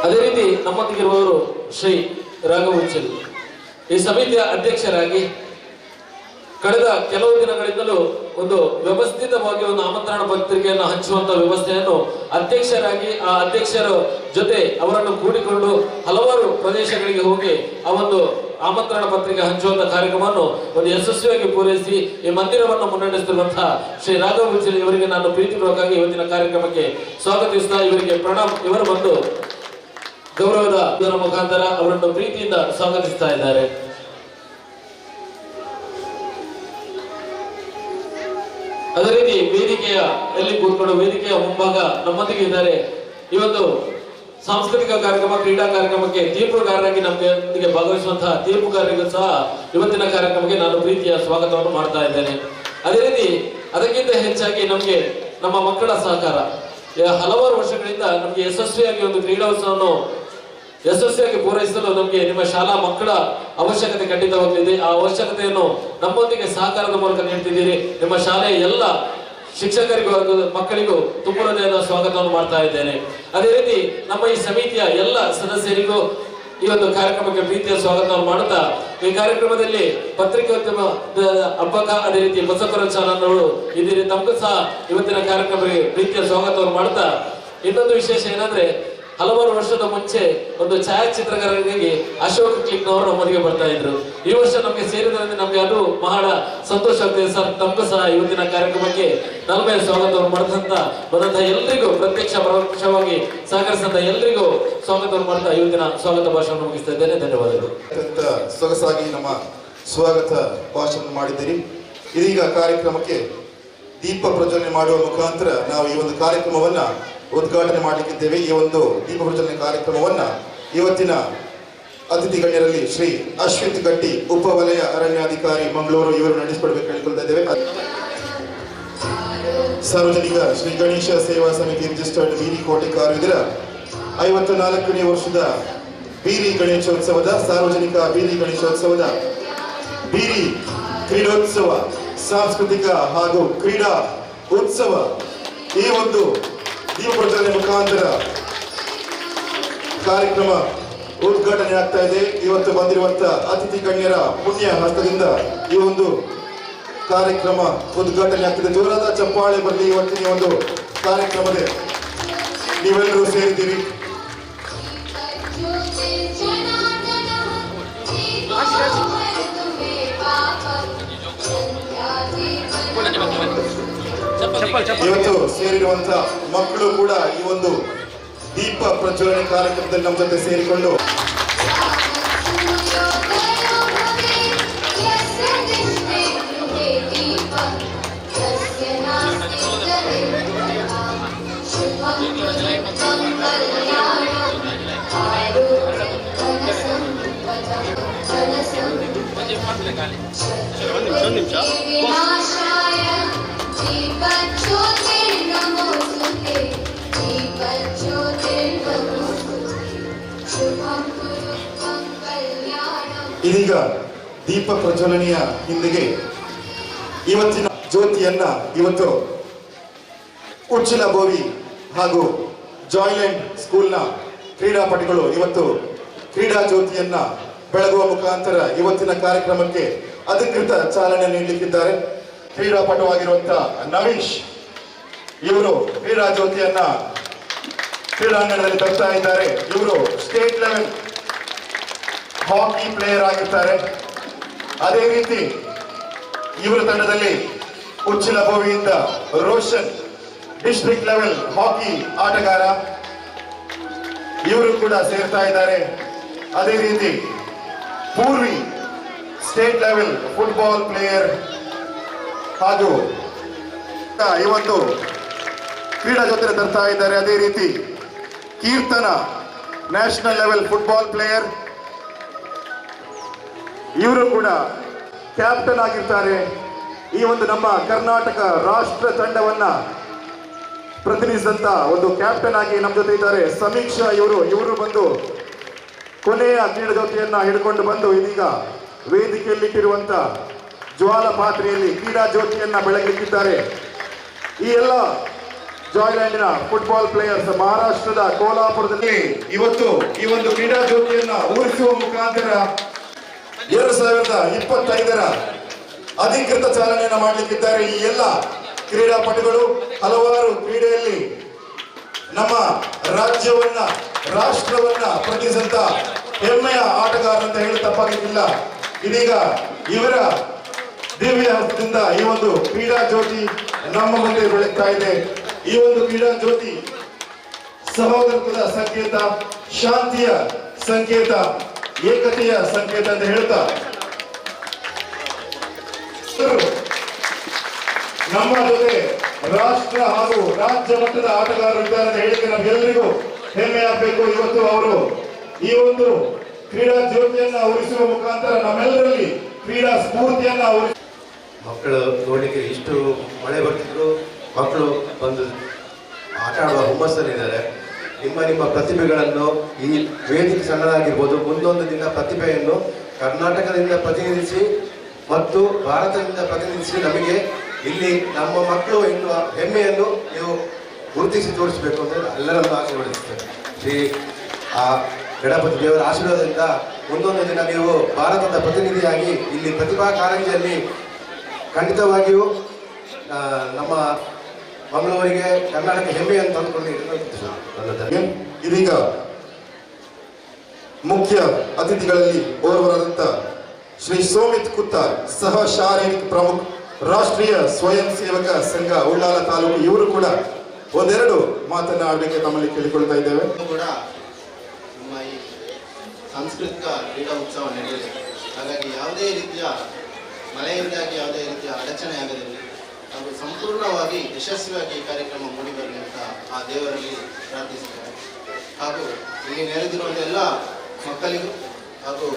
ಅದೇ ರೀತಿ ನಮ್ಮೊಂದಿಗಿರುವವರು ಶ್ರೀ ರಾಘವ್ ಉಚ್ಚಿಲ್, ಈ ಸಮಿತಿಯ ಅಧ್ಯಕ್ಷರಾಗಿ ಕಳೆದ ಕೆಲವು ದಿನಗಳಿಂದಲೂ ಒಂದು ವ್ಯವಸ್ಥಿತವಾಗಿ ಒಂದು ಆಮಂತ್ರಣ ಪತ್ರಿಕೆಯನ್ನು ಹಂಚುವಂತ ವ್ಯವಸ್ಥೆಯನ್ನು ಅಧ್ಯಕ್ಷರಾಗಿ ಆ ಅಧ್ಯಕ್ಷರ ಜೊತೆ ಅವರನ್ನು ಕೂಡಿಕೊಂಡು ಹಲವಾರು ಪ್ರದೇಶಗಳಿಗೆ ಹೋಗಿ ಆ ಒಂದು ಆಮಂತ್ರಣ ಪತ್ರಿಕೆ ಹಂಚುವಂತ ಕಾರ್ಯಕ್ರಮವನ್ನು ಒಂದು ಯಶಸ್ವಿಯಾಗಿ ಪೂರೈಸಿ ಈ ಮಂದಿರವನ್ನು ಮುನ್ನಡೆಸುತ್ತಿರುವಂತಹ ಶ್ರೀ ರಾಘವ್ ಉಚ್ಚಿಲ್ ಇವರಿಗೆ ನಾನು ಪ್ರೀತಿಪೂರ್ವಕವಾಗಿ ಇವತ್ತಿನ ಕಾರ್ಯಕ್ರಮಕ್ಕೆ ಸ್ವಾಗತಿಸ್ತಾ ಇವರಿಗೆ ಪ್ರಣಾಮ್. ಇವರು ಬಂದು ಗೌರವದ ಮುಖಾಂತರ ಅವರನ್ನು ಪ್ರೀತಿಯಿಂದ ಸ್ವಾಗತಿಸ್ತಾ ಇದ್ದಾರೆ. ಅದೇ ರೀತಿ ವೇದಿಕೆಯ ಎಲ್ಲಿ ಕೂತ್ಕೊಂಡು ವೇದಿಕೆಯ ಮುಂಭಾಗ ನಮ್ಮೊಂದಿಗೆ ಇದ್ದಾರೆ. ಈ ಒಂದು ಸಾಂಸ್ಕೃತಿಕ ಕಾರ್ಯಕ್ರಮ ಕ್ರೀಡಾ ಕಾರ್ಯಕ್ರಮಕ್ಕೆ ತೀರ್ಪುಗಾರರಾಗಿ ನಮಗೆ ಭಾಗವಹಿಸುವಂತಹ ತೀರ್ಪುಗಾರರಿಗೂ ಸಹ ಇವತ್ತಿನ ಕಾರ್ಯಕ್ರಮಕ್ಕೆ ನಾನು ಪ್ರೀತಿಯ ಸ್ವಾಗತವನ್ನು ಮಾಡ್ತಾ ಇದ್ದೇನೆ. ಅದೇ ರೀತಿ ಅದಕ್ಕಿಂತ ಹೆಚ್ಚಾಗಿ ನಮಗೆ ನಮ್ಮ ಮಕ್ಕಳ ಸಹಕಾರ ಹಲವಾರು ವರ್ಷಗಳಿಂದ ನಮಗೆ ಯಶಸ್ವಿಯಾಗಿ ಒಂದು ಕ್ರೀಡೋತ್ಸವವನ್ನು ಯಶಸ್ವಿಯಾಗಿ ಪೂರೈಸಲು ನಮಗೆ ನಿಮ್ಮ ಶಾಲಾ ಮಕ್ಕಳ ಅವಶ್ಯಕತೆ ಖಂಡಿತವಾಗಲಿದೆ. ಆ ಅವಶ್ಯಕತೆಯನ್ನು ನಮ್ಮೊಂದಿಗೆ ಸಹಕಾರದ ಮೂಲಕ ನೀಡ್ತಿದ್ದೀರಿ. ನಿಮ್ಮ ಶಾಲೆಯ ಎಲ್ಲ ಶಿಕ್ಷಕರಿಗೂ ಹಾಗೂ ಮಕ್ಕಳಿಗೂ ತುಂಬ ಹೃದಯದ ಸ್ವಾಗತವನ್ನು ಮಾಡ್ತಾ ಇದ್ದೇನೆ. ಅದೇ ರೀತಿ ನಮ್ಮ ಈ ಸಮಿತಿಯ ಎಲ್ಲ ಸದಸ್ಯರಿಗೂ ಈ ಒಂದು ಕಾರ್ಯಕ್ರಮಕ್ಕೆ ಪ್ರೀತಿಯ ಸ್ವಾಗತವನ್ನು ಮಾಡುತ್ತಾ ಈ ಕಾರ್ಯಕ್ರಮದಲ್ಲಿ ಪತ್ರಿಕೋದ್ಯಮದ ಹಬ್ಬಕ ಅದೇ ರೀತಿ ಬಸವರ ಚಾನಲ್ನವರು ಇದ್ದೀರಿ. ತಮಗೂ ಸಹ ಇವತ್ತಿನ ಕಾರ್ಯಕ್ರಮಕ್ಕೆ ಪ್ರೀತಿಯ ಸ್ವಾಗತವನ್ನು ಮಾಡುತ್ತಾ ಇನ್ನೊಂದು ವಿಶೇಷ ಏನಂದ್ರೆ ಹಲವಾರು ವರ್ಷದ ಮುಂಚೆ ಒಂದು ಛಾಯಾಚಿತ್ರಕಾರರಿಗೆ ಅಶೋಕ್ ಕ್ಲಿಕ್ನವರು ನಮ್ಮೊಂದಿಗೆ ಬರ್ತಾ ಇದ್ರು. ಈ ವರ್ಷ ನಮಗೆ ಸೇರಿದ್ರಿಂದ ನಮಗೆ ಅದು ಬಹಳ ಸಂತೋಷ ಆಗ್ತದೆ ಸರ್. ತಮಗೂ ಸಹ ಇವತ್ತಿನ ಕಾರ್ಯಕ್ರಮಕ್ಕೆ ನಲ್ಮೆಯ ಸ್ವಾಗತವನ್ನು ಬಂದಂತಹ ಎಲ್ರಿಗೂ ಪ್ರತ್ಯಕ್ಷ ಪರೋಕ್ಷವಾಗಿ ಸಹಕರಿಸಿದಂತ ಎಲ್ರಿಗೂ ಸ್ವಾಗತವನ್ನು ಮಾಡ್ತಾ ಇವತ್ತಿನ ಸ್ವಾಗತ ಭಾಷಣವನ್ನು ಮುಗಿಸ್ತಾ ಇದ್ದೇನೆ. ಧನ್ಯವಾದಗಳು. ಅತ್ಯಂತ ಸೊಗಸಾಗಿ ನಮ್ಮ ಸ್ವಾಗತ ಭಾಷಣ ಮಾಡಿದ್ದೀರಿ. ಇದೀಗ ಕಾರ್ಯಕ್ರಮಕ್ಕೆ ದೀಪ ಪ್ರಜ್ವಲನೆ ಮಾಡುವ ಮುಖಾಂತರ ನಾವು ಈ ಒಂದು ಕಾರ್ಯಕ್ರಮವನ್ನ ಉದ್ಘಾಟನೆ ಮಾಡಲಿಕ್ಕಿದ್ದೇವೆ. ಈ ಒಂದು ದೀಪ ಪ್ರಜ್ವಲನೆ ಕಾರ್ಯಕ್ರಮವನ್ನ ಇವತ್ತಿನ ಅತಿಥಿ ಗಣ್ಯರಲ್ಲಿ ಶ್ರೀ ಅಶ್ವಿತ್ ಗಟ್ಟಿ ಉಪವಲಯ ಅರಣ್ಯಾಧಿಕಾರಿ ಮಂಗಳೂರು ಇವರು ನಡೆಸಿಕೊಡ್ಬೇಕು ಹೇಳಿಕೊಳ್ತಾ ಇದ್ದೇವೆ. ಸಾರ್ವಜನಿಕ ಶ್ರೀ ಗಣೇಶ ಸೇವಾ ಸಮಿತಿ ರಿಜಿಸ್ಟರ್ಡ್ ಬೀರಿ ಕೋಟೆ ಕಾರುವಿದರ 54ನೇ ವರ್ಷದ ಬೀರಿ ಗಣೇಶೋತ್ಸವದ ಸಾರ್ವಜನಿಕ ಬೀರಿ ಗಣೇಶೋತ್ಸವದ ಬೀರಿ ಕ್ರೀಡೋತ್ಸವ ಸಾಂಸ್ಕೃತಿಕ ಹಾಗೂ ಕ್ರೀಡಾ ಉತ್ಸವ ಈ ಒಂದು ದೀಪ ಪ್ರಜ್ವಲನೆ ಮುಖಾಂತರ ಕಾರ್ಯಕ್ರಮ ಉದ್ಘಾಟನೆ ಆಗ್ತಾ ಇದೆ. ಇವತ್ತು ಬಂದಿರುವಂತಹ ಅತಿಥಿ ಗಣ್ಯರ ಪುಣ್ಯ ಹಸ್ತದಿಂದ ಈ ಒಂದು ಕಾರ್ಯಕ್ರಮ ಉದ್ಘಾಟನೆ ಆಗ್ತಿದೆ. ಜೋರಾದ ಚಪ್ಪಾಳೆ ಬರಲಿ. ಇವತ್ತಿನ ಒಂದು ಕಾರ್ಯಕ್ರಮದ ನೀವೆಲ್ಲರೂ ಸೇರಿದ್ದೀರಿ. ಇವತ್ತು ಸೇರಿರುವಂತಹ ಮಕ್ಕಳು ಕೂಡ ಈ ಒಂದು ದೀಪ ಪ್ರಜ್ವಲನೆ ಕಾರ್ಯಕ್ರಮದಲ್ಲಿ ನಮ್ಮ ಜೊತೆ ಸೇರಿಕೊಂಡು ಇದೀಗ ದೀಪ ಪ್ರಜ್ವಲನೆಯ ಹಿಂದಿಗೆ ಇವತ್ತಿನ ಜ್ಯೋತಿಯನ್ನ ಇವತ್ತು ಉಚ್ಚಿಲ ಬೋವಿ ಹಾಗೂ ಜಾಯ್ಲೆಂಡ್ ಸ್ಕೂಲ್ನ ಕ್ರೀಡಾಪಟುಗಳು ಇವತ್ತು ಕ್ರೀಡಾ ಜ್ಯೋತಿಯನ್ನ ಬೆಳಗುವ ಮುಖಾಂತರ ಇವತ್ತಿನ ಕಾರ್ಯಕ್ರಮಕ್ಕೆ ಅಧಿಕೃತ ಚಾಲನೆ ನೀಡಲಿಕ್ಕಿದ್ದಾರೆ. ಕ್ರೀಡಾಪಟುವಾಗಿರುವಂತಹ ನವೀಶ್ ಇವರು ಕ್ರೀಡಾ ಜ್ಯೋತಿಯನ್ನ ಕ್ರೀಡಾಂಗಣದಲ್ಲಿ ತರ್ತಾ ಇದ್ದಾರೆ. ಇವರು ಸ್ಟೇಟ್ ಲೆವೆಲ್ ಹಾಕಿ ಪ್ಲೇಯರ್ ಆಗಿರ್ತಾರೆ. ಅದೇ ರೀತಿ ಇವರ ತಂಡದಲ್ಲಿ ಉಚ್ಚಿಲ ಬೋವಿಯಿಂದ ರೋಷನ್ ಡಿಸ್ಟ್ರಿಕ್ಟ್ ಲೆವೆಲ್ ಹಾಕಿ ಆಟಗಾರ, ಇವರು ಕೂಡ ಸೇರ್ತಾ ಇದ್ದಾರೆ. ಅದೇ ರೀತಿ Poorvi state level football player ಹಾಗೂ ಇವತ್ತು ಕ್ರೀಡಾ ಜೊತೆ ತರ್ತಾ ಇದ್ದಾರೆ. ಅದೇ ರೀತಿ Keerthana national level football player ಇವರು ಕೂಡ ಕ್ಯಾಪ್ಟನ್ ಆಗಿರ್ತಾರೆ. ಈ ಒಂದು ನಮ್ಮ ಕರ್ನಾಟಕ ರಾಷ್ಟ್ರ ತಂಡವನ್ನ ಪ್ರತಿನಿಧಿಸಿದಂತ ಒಂದು ಕ್ಯಾಪ್ಟನ್ ಆಗಿ ನಮ್ಮ ಜೊತೆ ಇದ್ದಾರೆ ಸಮೀಕ್ಷಾ. ಇವರು ಬಂದು ಕೊನೆಯ ಕ್ರೀಡಾ ಜ್ಯೋತಿಯನ್ನ ಹಿಡ್ಕೊಂಡು ಬಂದು ಇದೀಗ ವೇದಿಕೆಯಲ್ಲಿಟ್ಟಿರುವಂತ ಜ್ವಾಲ ಪಾತ್ರೆಯಲ್ಲಿ ಕ್ರೀಡಾ ಜ್ಯೋತಿಯನ್ನ ಬೆಳಗಲಿಕ್ಕಿದ್ದಾರೆ. ಈ ಎಲ್ಲ ಜಾಯ್ಲ್ಯಾಂಡಿನ ಫುಟ್ಬಾಲ್ ಪ್ಲೇಯರ್ಸ್ ಮಹಾರಾಷ್ಟ್ರದ ಕೋಲ್ಹಾಪುರದಲ್ಲಿ ಇವತ್ತು ಈ ಒಂದು ಕ್ರೀಡಾ ಜ್ಯೋತಿಯನ್ನ ಊರಿಸುವ ಮುಖಾಂತರ 2025ರ ಅಧಿಕೃತ ಚಾಲನೆಯನ್ನ ಮಾಡಲಿಕ್ಕಿದ್ದಾರೆ. ಈ ಎಲ್ಲ ಕ್ರೀಡಾಪಟುಗಳು ಹಲವಾರು ಕ್ರೀಡೆಯಲ್ಲಿ ನಮ್ಮ ರಾಜ್ಯವನ್ನ ರಾಷ್ಟ್ರವನ್ನ ಪ್ರತಿನಿಧಿಸಿದಂತ ಹೆಮ್ಮೆಯ ಆಟಗಾರ ಅಂತ ಹೇಳಿ ತಪ್ಪಾಗಲಿಕ್ಕಿಲ್ಲ. ಇದೀಗ ಇವರ ದಿವ್ಯ ಹಸ್ತದಿಂದ ಈ ಒಂದು ಕ್ರೀಡಾ ಜ್ಯೋತಿ ನಮ್ಮ ಮುಂದೆ ಬೆಳಗ್ತಾ ಇದೆ. ಈ ಒಂದು ಕ್ರೀಡಾ ಜ್ಯೋತಿ ಸಹೋದರತ್ವದ ಸಂಕೇತ, ಶಾಂತಿಯ ಸಂಕೇತ, ಏಕತೆಯ ಸಂಕೇತ ಅಂತ ಹೇಳ್ತಾ ನಮ್ಮ ಜೊತೆ ರಾಷ್ಟ್ರ ಹಾಗೂ ರಾಜ್ಯ ಮಟ್ಟದ ಆಟಗಾರರು ಇದ್ದಾರೆ ಅಂತ ಹೇಳಿಕೆ ನಮ್ಗೆಲ್ಲರಿಗೂ ಹೆಮ್ಮೆ ಆಗಬೇಕು. ಇವತ್ತು ಅವರು ಈ ಒಂದು ಕ್ರೀಡಾ ಜ್ಯೋತಿಯನ್ನ ಉರಿಸುವ ಮುಖಾಂತರ ನಮ್ಮೆಲ್ಲರಲ್ಲಿ ಕ್ರೀಡಾ ಸ್ಫೂರ್ತಿಯನ್ನ ಮಕ್ಕಳು ನೋಡಲಿಕ್ಕೆ ಇಷ್ಟು ಮಳೆ ಬರ್ತಿದ್ರು ಮಕ್ಕಳು ಬಂದು ಆಟ ಆಡುವ ಹುಮ್ಮಸ್ಸಲ್ಲಿದ್ದಾರೆ. ನಿಮ್ಮ ಪ್ರತಿಭೆಗಳನ್ನು ಈ ವೇದಿಕೆ ಸಣ್ಣದಾಗಿರ್ಬೋದು, ಮುಂದೊಂದು ದಿನ ಪ್ರತಿಭೆಯನ್ನು ಕರ್ನಾಟಕದಿಂದ ಪ್ರತಿನಿಧಿಸಿ ಮತ್ತು ಭಾರತದಿಂದ ಪ್ರತಿನಿಧಿಸಿ ನಮಗೆ ಇಲ್ಲಿ ನಮ್ಮ ಮಕ್ಕಳು ಎನ್ನುವ ಹೆಮ್ಮೆಯನ್ನು ನೀವು ಗುರುತಿಸಿ ತೋರಿಸಬೇಕು ಅಂತ ಎಲ್ಲರನ್ನು ಆಶೀರ್ವದಿಸ್ತೇನೆ. ಶ್ರೀ ಗಣಪತಿ ದೇವರ ಆಶೀರ್ವಾದದಿಂದ ಮುಂದೊಂದು ದಿನ ನೀವು ಭಾರತದ ಪ್ರತಿನಿಧಿಯಾಗಿ ಇಲ್ಲಿ ಪ್ರತಿಭಾ ಕಾರಂಜಿಯಲ್ಲಿ ಖಂಡಿತವಾಗಿಯೂ ನಮ್ಮ ಮಂಗಳೂರಿಗೆ ಕರ್ನಾಟಕ ಹೆಮ್ಮೆಯನ್ನು ತಂದುಕೊಂಡು ಇದೀಗ ಮುಖ್ಯ ಅತಿಥಿಗಳಲ್ಲಿ ಓರ್ವರಾದಂತ ಶ್ರೀ ಸೋಮಿತ್ ಕುತ್ತಾರ್, ಸಹ ಶಾರೀರಿಕ ಪ್ರಮುಖ, ರಾಷ್ಟ್ರೀಯ ಸ್ವಯಂ ಸೇವಕ ಸಂಘ ಉಳ್ಳಾಲ ತಾಲೂಕು, ಇವರು ಕೂಡ ಒಂದೆರಡು ಮಾತನ್ನ ಆಡಲಿಕ್ಕೆ ತಮ್ಮಲ್ಲಿ ಕೇಳಿಕೊಳ್ತಾ ಇದ್ದೇವೆ. ಕೂಡ ನಮ್ಮ ಈ ಸಾಂಸ್ಕೃತಿಕ ಕ್ರೀಡಾ ಉತ್ಸವ ನಡೆದಿದೆ. ಹಾಗಾಗಿ ಯಾವುದೇ ರೀತಿಯ ಮಳೆಯಿಂದಾಗಿ ಯಾವುದೇ ರೀತಿಯ ಅಡಚಣೆ ಆಗದಿರಲಿ ಹಾಗೂ ಸಂಪೂರ್ಣವಾಗಿ ಯಶಸ್ವಿಯಾಗಿ ಈ ಕಾರ್ಯಕ್ರಮ ಮೂಡಿಬರಲಿ ಅಂತ ಆ ದೇವರಲ್ಲಿ ಪ್ರಾರ್ಥಿಸಿದ್ದಾರೆ. ಹಾಗೂ ಇಲ್ಲಿ ನೆರೆದಿರುವಂಥ ಎಲ್ಲ ಮಕ್ಕಳಿಗೂ ಹಾಗೂ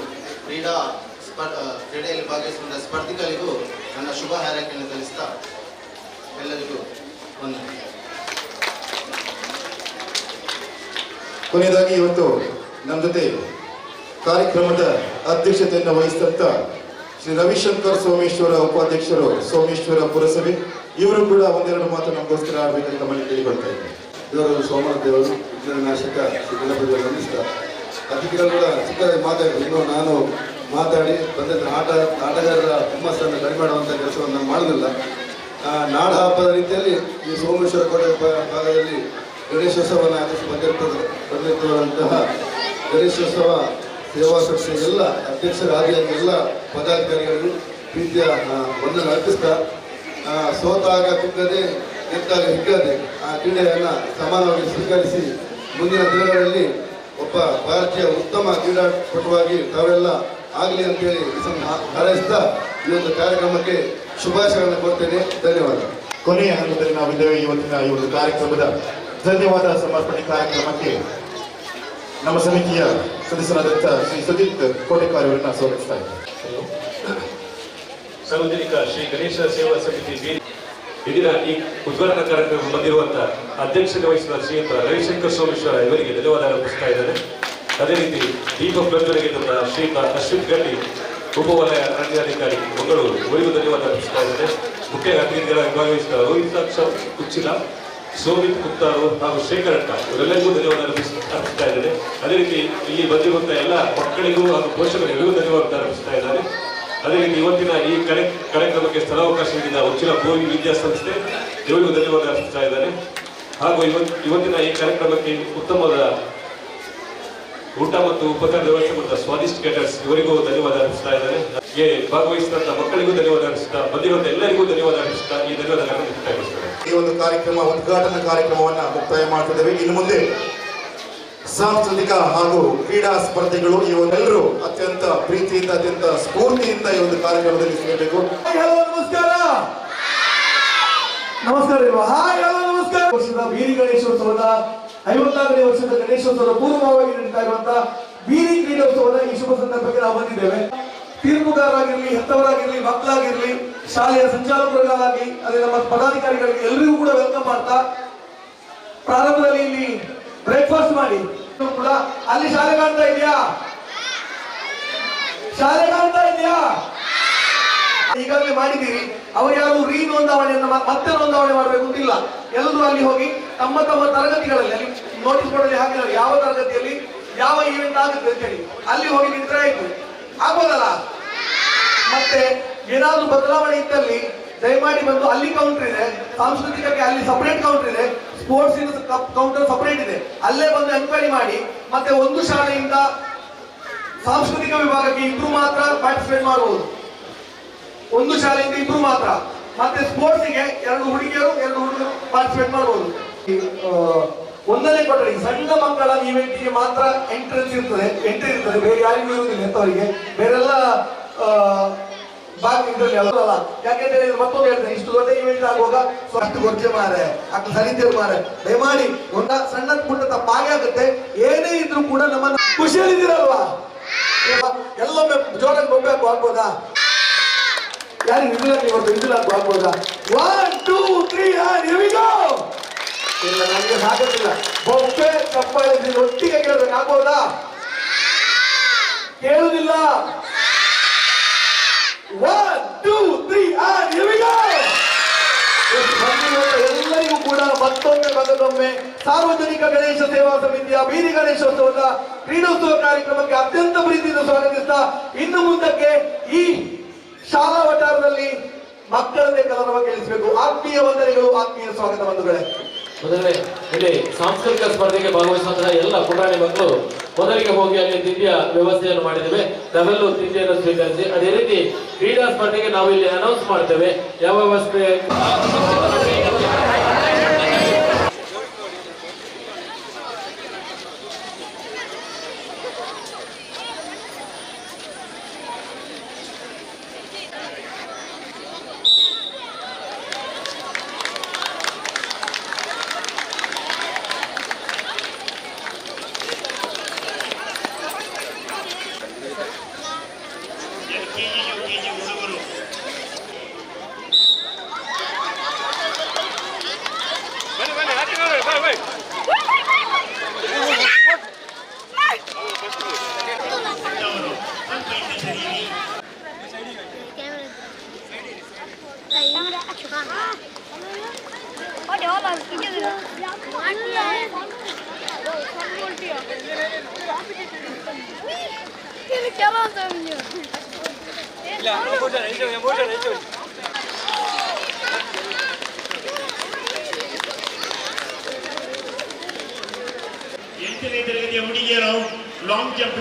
ಕ್ರೀಡೆಯಲ್ಲಿ ಭಾಗವಹಿಸಿದ ಸ್ಪರ್ಧಿಗಳಿಗೂ ನನ್ನ ಶುಭ ಹಾರೈಕೆಯನ್ನು ಸಲ್ಲಿಸ್ತಾ ಎಲ್ಲರಿಗೂ ವಂದನೆ. ಕೊನೆಯದಾಗಿ ಇವತ್ತು ನಮ್ಮ ಜೊತೆ ಕಾರ್ಯಕ್ರಮದ ಅಧ್ಯಕ್ಷತೆಯನ್ನು ವಹಿಸಿದಂತ ಶ್ರೀ ರವಿಶಂಕರ್ ಸೋಮೇಶ್ವರ ಉಪಾಧ್ಯಕ್ಷರು, ಸೋಮೇಶ್ವರ ಪುರಸಭೆ, ಇವರು ಕೂಡ ಒಂದೆರಡು ಮಾತು ನಮಗೋಸ್ಕರ ಆಡಬೇಕಂತ ಮನೆ ಕೇಳಿಕೊಳ್ತಾ ಇದ್ದಾರೆ. ದೇವರು ಸೋಮನಾಥ ದೇವರು ವಿಘ್ನನಾಶಕ ಶ್ರೀ ಗಣಪತಿ ವಂದಿಸ್ತಾ ಅತಿಥಿಗಳು ಕೂಡ ಚಿಕ್ಕದಾಗಿ ಮಾತಾಡಿದ್ರು. ಇನ್ನು ನಾನು ಮಾತಾಡಿ ಬಂದ ಆಟಗಾರರ ಹುಮ್ಮಸ್ಸನ್ನು ಕಡಿಮೆ ಮಾಡುವಂಥ ಕೆಲಸವನ್ನು ನಾನು ಮಾಡೋದಿಲ್ಲ. ನಾಡ ಹಬ್ಬದ ರೀತಿಯಲ್ಲಿ ಈ ಸೋಮೇಶ್ವರ ಕೋಟೆ ಭಾಗದಲ್ಲಿ ಗಣೇಶೋತ್ಸವವನ್ನು ಆಚರಿಸಿ ಬಂದಿರುವಂತಹ ಗಣೇಶೋತ್ಸವ ಸೇವಾ ಸಂಸ್ಥೆ ಎಲ್ಲ ಅಧ್ಯಕ್ಷರಾದಿಯಾಗಿ ಎಲ್ಲ ಪದಾಧಿಕಾರಿಗಳು ಪ್ರೀತಿಯ ವಂದನೆ ಅರ್ಪಿಸ್ತಾ ಸೋತಾಗ ಕುಗ್ಗದೆ ಗೆದ್ದಾಗ ಹಿಗ್ಗದೆ ಆ ಕ್ರೀಡೆಯನ್ನು ಸಮಾನವಾಗಿ ಸ್ವೀಕರಿಸಿ ಮುಂದಿನ ದಿನಗಳಲ್ಲಿ ಒಬ್ಬ ಭಾರತೀಯ ಉತ್ತಮ ಕ್ರೀಡಾಪಟುವಾಗಿ ತಾವೆಲ್ಲ ಆಗಲಿ ಅಂತೇಳಿ ಹಾರೈಸ್ತಾ ಈ ಒಂದು ಕಾರ್ಯಕ್ರಮಕ್ಕೆ ಶುಭಾಶಯಗಳನ್ನು ಕೊಡ್ತೇನೆ. ಧನ್ಯವಾದ. ಕೊನೆಯ ಹಂತದಲ್ಲಿ ನಾವಿದ್ದೇವೆ. ಇವತ್ತಿನ ಈ ಒಂದು ಕಾರ್ಯಕ್ರಮದ ಧನ್ಯವಾದ ಸಮರ್ಪಣೆ ಕಾರ್ಯಕ್ರಮಕ್ಕೆ ನಮ್ಮ ಸಮಿತಿಯ ಸದಸ್ಯರಾದಂಥ ಶ್ರೀ ಸುಜಿತ್ ಕೋಟೆಕಾರ್ ಅವರನ್ನ ಸ್ವಾಗತಿಸ್ತಾ ಇದ್ದಾರೆ. ಸಾರ್ವಜನಿಕ ಶ್ರೀ ಗಣೇಶ ಸೇವಾ ಸಮಿತಿ ಬೀರಿ ಇಂದಿನ ಈ ಉದ್ಘಾಟನಾ ಕಾರ್ಯಕ್ರಮ ಬಂದಿರುವಂತಹ ಅಧ್ಯಕ್ಷತೆ ವಹಿಸಿದ ಶ್ರೀಯುತ ರವಿಶಂಕರ್ ಸೋಮೇಶ್ವರ ಇವರಿಗೆ ಧನ್ಯವಾದ ಅರ್ಪಿಸ್ತಾ ಇದ್ದಾರೆ. ಅದೇ ರೀತಿ ದೀಪ ಪ್ರಜ್ವಲೆಗೆ ತಂದ ಶ್ರೀಯುತ ಅಶ್ವಿತ್ ಗಡ್ಡಿ, ಉಪವಲಯ ಅರಣ್ಯಾಧಿಕಾರಿ ಮಂಗಳೂರು, ಇವರಿಗೂ ಧನ್ಯವಾದ ಅರ್ಪಿಸ್ತಾ ಇದ್ದಾರೆ. ಮುಖ್ಯ ಅತಿಥಿಗಳಾಗಿ ಭಾಗವಹಿಸಿದ ರೋಹಿತ್ ಕುಚ್ಚಿಲ, ಸೋಮಿತ್ ಕುತ್ತಾರು ಹಾಗೂ ಶೇಖರ್ ಅಟ್ಟ ಇವರೆಲ್ಲರಿಗೂ ಧನ್ಯವಾದ ಅರ್ಪಿಸ್ತಾ ಇದ್ದಾರೆ. ಅದೇ ರೀತಿ ಇಲ್ಲಿ ಬಂದಿರುವಂತಹ ಎಲ್ಲ ಮಕ್ಕಳಿಗೂ ಹಾಗೂ ಪೋಷಕರಿಗೂ ಧನ್ಯವಾದ ಅರ್ಪಿಸ್ತಾ ಇದ್ದಾರೆ. ಅದೇ ರೀತಿ ಇವತ್ತಿನ ಈ ಕಾರ್ಯಕ್ರಮಕ್ಕೆ ಸ್ಥಳಾವಕಾಶ ನೀಡಿದ ಉಚ್ಚಿಲ ಭೋವಿ ವಿದ್ಯಾಸಂಸ್ಥೆ ಇವರಿಗೂ ಧನ್ಯವಾದ ಅರ್ಪಿಸ್ತಾ ಇದ್ದಾರೆ. ಹಾಗೂ ಇವತ್ತಿನ ಈ ಕಾರ್ಯಕ್ರಮಕ್ಕೆ ಉತ್ತಮವಾದ ಊಟ ಮತ್ತು ಉಪಚಾರ ವ್ಯವಸ್ಥೆ ಮಾಡಿದ ಸ್ವಾದಿಷ್ಟ ಕೇಟರ್ಸ್ ಇವರಿಗೂ ಧನ್ಯವಾದ ಅರ್ಪಿಸ್ತಾ ಇದ್ದಾರೆ. ಭಾಗವಹಿಸಿದಂತ ಮಕ್ಕಳಿಗೂ ಧನ್ಯವಾದ ಅರ್ಪಿಸ್ತಾ, ಬಂದಿರುವಂತ ಎಲ್ಲರಿಗೂ ಧನ್ಯವಾದ ಅರ್ಪಿಸ್ತಾ ಈ ಧನ್ಯವಾದಗಳನ್ನು ಮುಕ್ತಾಯಗೊಳಿಸ್ತಾರೆ. ಈ ಒಂದು ಕಾರ್ಯಕ್ರಮ ಉದ್ಘಾಟನಾ ಕಾರ್ಯಕ್ರಮವನ್ನ ಮುಕ್ತಾಯ ಮಾಡ್ತಿದ್ದೇವೆ. ಇನ್ನು ಮುಂದೆ ಸಾಂಸ್ಕೃತಿಕ ಹಾಗೂ ಕ್ರೀಡಾ ಸ್ಪರ್ಧೆಗಳು ಇವರೆಲ್ಲರೂ ಅತ್ಯಂತ ಪ್ರೀತಿಯಿಂದ ಅತ್ಯಂತ ಸ್ಫೂರ್ತಿಯಿಂದ ಈ ಒಂದು ಕಾರ್ಯಕ್ರಮದಲ್ಲಿ ಸೇರಬೇಕು. ನಮಸ್ಕಾರ ನಮಸ್ಕಾರ ನಮಸ್ಕಾರ. ವರ್ಷದ ಬೀರಿ ಗಣೇಶೋತ್ಸವದ 56ನೇ ವರ್ಷದ ಗಣೇಶೋತ್ಸವದ ಪೂರ್ವಭಾವವಾಗಿ ನಡೀತಾ ಇರುವಂತಹ ಬೀರಿ ಕ್ರೀಡೋತ್ಸವದ ಈ ಶುಭ ಸಂದರ್ಭಕ್ಕೆ ನಾವು ಬಂದಿದ್ದೇವೆ. ತೀರ್ಪುಗಾರರಾಗಿರ್ಲಿ, ಹೆತ್ತವರಾಗಿರ್ಲಿ, ಮಕ್ಕಳಾಗಿರ್ಲಿ, ಶಾಲೆಯ ಸಂಚಾಲಕರಾಗಲಿ, ಅದೇ ನಮ್ಮ ಪದಾಧಿಕಾರಿಗಳಿಗೆ ಎಲ್ಲರಿಗೂ ಕೂಡ ವೆಲ್ಕಮ್ ಮಾಡ್ತಾ ಪ್ರಾರಂಭದಲ್ಲಿ ಇಲ್ಲಿ ಬ್ರೇಕ್ಫಾಸ್ಟ್ ಮಾಡಿ ಕೂಡ ಅಲ್ಲಿ ಶಾಲೆ ಕಾಣ್ತಾ ಇದೆಯಾ? ಶಾಲೆ ಕಾಣ್ತಾ ಇದೆಯಾ? ಈಗಾಗಲೇ ಮಾಡಿದ್ದೀರಿ. ಅವರು ಯಾರು ನೋಂದಾವಣೆಯನ್ನು ಮತ್ತೆ ನೋಂದಾವಣೆ ಮಾಡಬೇಕು ಅಂತಿಲ್ಲ. ಎಲ್ಲರೂ ಅಲ್ಲಿ ಹೋಗಿ ತಮ್ಮ ತಮ್ಮ ತರಗತಿಗಳಲ್ಲಿ, ಅಲ್ಲಿ ನೋಟಿಸ್ ಬೋರ್ಡಲ್ಲಿ ಹಾಕಿದ್ದಾರೆ ಯಾವ ತರಗತಿಯಲ್ಲಿ ಯಾವ ಈವೆಂಟ್ ಆಗುತ್ತೆ ಅಂತ ಹೇಳಿ, ಅಲ್ಲಿ ಹೋಗಿ ನಿಂತರೆ ಆಯ್ತು. ಆಗ್ಬೋದಲ್ಲ? ಮತ್ತೆ ಏನಾದ್ರೂ ಬದಲಾವಣೆ ಇದ್ದಲ್ಲಿ ದಯಮಾಡಿ ಬಂದು, ಅಲ್ಲಿ ಕೌಂಟರ್ ಇದೆ, ಸಾಂಸ್ಕೃತಿಕಕ್ಕೆ ಅಲ್ಲಿ ಸಪರೇಟ್ ಕೌಂಟರ್ ಇದೆ, ಸ್ಪೋರ್ಟ್ಸ್ ಕೌಂಟರ್ ಸಪರೇಟ್ ಇದೆ, ಅಲ್ಲೇ ಬಂದು ಎನ್ಕ್ವೈರಿ ಮಾಡಿ. ಮತ್ತೆ ಒಂದು ಶಾಲೆಯಿಂದ ಸಾಂಸ್ಕೃತಿಕ ವಿಭಾಗಕ್ಕೆ ಇಬ್ರು ಮಾತ್ರ ಪಾರ್ಟಿಸಿಪೇಟ್ ಮಾಡಬಹುದು, ಒಂದು ಶಾಲೆಯಿಂದ ಇಬ್ರು ಮಾತ್ರ. ಮತ್ತೆ ಸ್ಪೋರ್ಟ್ಸ್ಗೆ 2 ಹುಡುಗಿಯರು 2 ಹುಡುಗರು ಪಾರ್ಟಿಸಿಪೇಟ್ ಮಾಡಬಹುದು. ಒಂದನೇ ಕೊಠಡಿ ಸಣ್ಣ ಮಕ್ಕಳ ಈವೆಂಟ್ಗೆ ಮಾತ್ರ ಎಂಟ್ರಿ ಇರ್ತದೆ, ಬೇರೆ ಯಾರಿಗೂ ಇರುವುದಿಲ್ಲ. ಎಂತವರಿಗೆ ಬೇರೆಲ್ಲ ಭಾಗ ಇದರಲ್ಲಿ ಅಲ್ಲ. ಯಾಕೆಂತ ಹೇಳಿದ್ರೆ ಮತ್ತೊಂದು ಹೇಳ್ತೇನೆ, ಇಷ್ಟು ದೊಡ್ಡ ಇವೆಂಟ್ ಆಗುವಾಗ ಅಷ್ಟು ಗೊರ್ಜೆ ಮಾರೆ ಅಷ್ಟು ಸರಿತೀರು ಮಾರೆ, ದಯಮಾಡಿ ಒಂದ ಸಣ್ಣ ಪುಟ್ಟ ತಪ್ಪಾಗೆ ಆಗುತ್ತೆ. ಏನೇ ಇದ್ರು ಕೂಡ ನಮ್ಮನ್ನ ಖುಷಿಯಲ್ಲಿದ್ದೀರಲ್ವಾ? ಎಲ್ಲೊಮ್ಮೆ ಜೋರಾಗಿ ಬೊಬ್ಬೆ ಆಗ್ಬೋದಾ? ಯಾರಿಗೆ ವಿದುಲಾಗಿ ಆಗ್ಬೋದಾ? 1 2 3 here we go. ಇಲ್ಲ, ನನಗೆ ಸಾಗೋದಿಲ್ಲ. ಬೊಬ್ಬೆ ಚಪ್ಪಾಳೆ ಒಟ್ಟಿಗೆ ಕೇಳ್ಬೇಕು, ಆಗ್ಬೋದಾ? ಕೇಳುದಿಲ್ಲ. 1 2 3 here we go. ಎಲ್ಲರಿಗೂ ಕೂಡ ಮತ್ತೊಮ್ಮೆ ಸಾರ್ವಜನಿಕ ಗಣೇಶ ಸೇವಾ ಸಮಿತಿಯ ಬೀದಿ ಗಣೇಶೋತ್ಸವದ ಕ್ರೀಡೋತ್ಸವ ಕಾರ್ಯಕ್ರಮಕ್ಕೆ ಅತ್ಯಂತ ಪ್ರೀತಿಯಿಂದ ಸ್ವಾಗತಿಸ್ತಾ, ಇನ್ನು ಮುಂದಕ್ಕೆ ಈ ಶಾಲಾ ವಠಾರದಲ್ಲಿ ಮಕ್ಕಳನ್ನೇ ಕಲರವ ಕೇಳಿಸಬೇಕು. ಆತ್ಮೀಯ ವಂದನೆಗಳು, ಆತ್ಮೀಯ ಸ್ವಾಗತ ಬಂಧುಗಳೇ. ಮೊದಲನೇ ಇಲ್ಲಿ ಸಾಂಸ್ಕೃತಿಕ ಸ್ಪರ್ಧೆಗೆ ಭಾಗವಹಿಸುವಂತಹ ಎಲ್ಲ ಪುಟಾಣಿ ಮಕ್ಕಳು ಮೊದಲಿಗೆ ಹೋಗಿ ಅಲ್ಲಿ ತಿಂಡಿಯ ವ್ಯವಸ್ಥೆಯನ್ನು ಮಾಡಿದ್ದೇವೆ. ನಾವೆಲ್ಲೂ ತಿಂಡಿಯನ್ನು ಸ್ವೀಕರಿಸಿ, ಅದೇ ರೀತಿ ಕ್ರೀಡಾ ಸ್ಪರ್ಧೆಗೆ ನಾವು ಇಲ್ಲಿ ಅನೌನ್ಸ್ ಮಾಡ್ತೇವೆ ಯಾವ ವ್ಯವಸ್ಥೆ. ಎಂಟನೇ ತರಗತಿಯ ಹುಡುಗಿಯರು ಲಾಂಗ್ ಜಂಪ್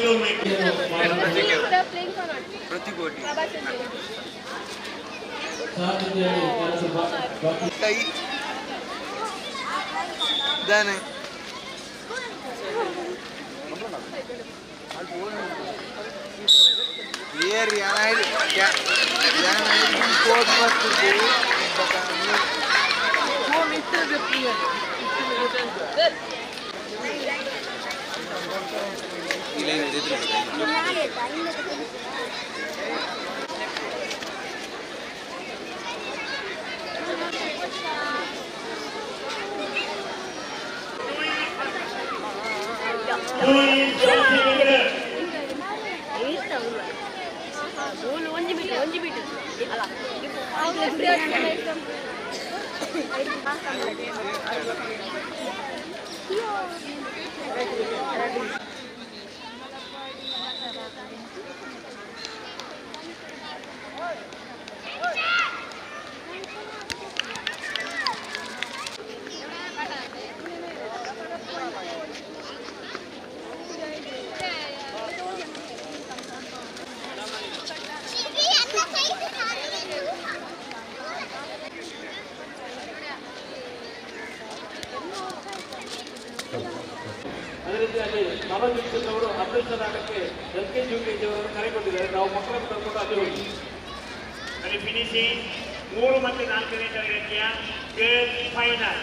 ಅದೇ ರೀತಿಯಲ್ಲಿ ನವದೀಕ್ಷಿತವರು ಅಧ್ಯಕ್ಷರಾಗಕ್ಕೆ LKG UKG ಅವರನ್ನು ಕರೆ ಕೊಟ್ಟಿದ್ದಾರೆ. ನಾವು ಮಕ್ಕಳನ್ನು ಕರ್ಕೊಂಡು ಅಲ್ಲಿ ಹೋಗಿ ಅಲ್ಲಿ ಫಿನಿಶಿಂಗ್ 3 ಮತ್ತು 4ನೇ ತರಗತಿಯ ಗರ್ಲ್ಸ್ ಫೈನಲ್.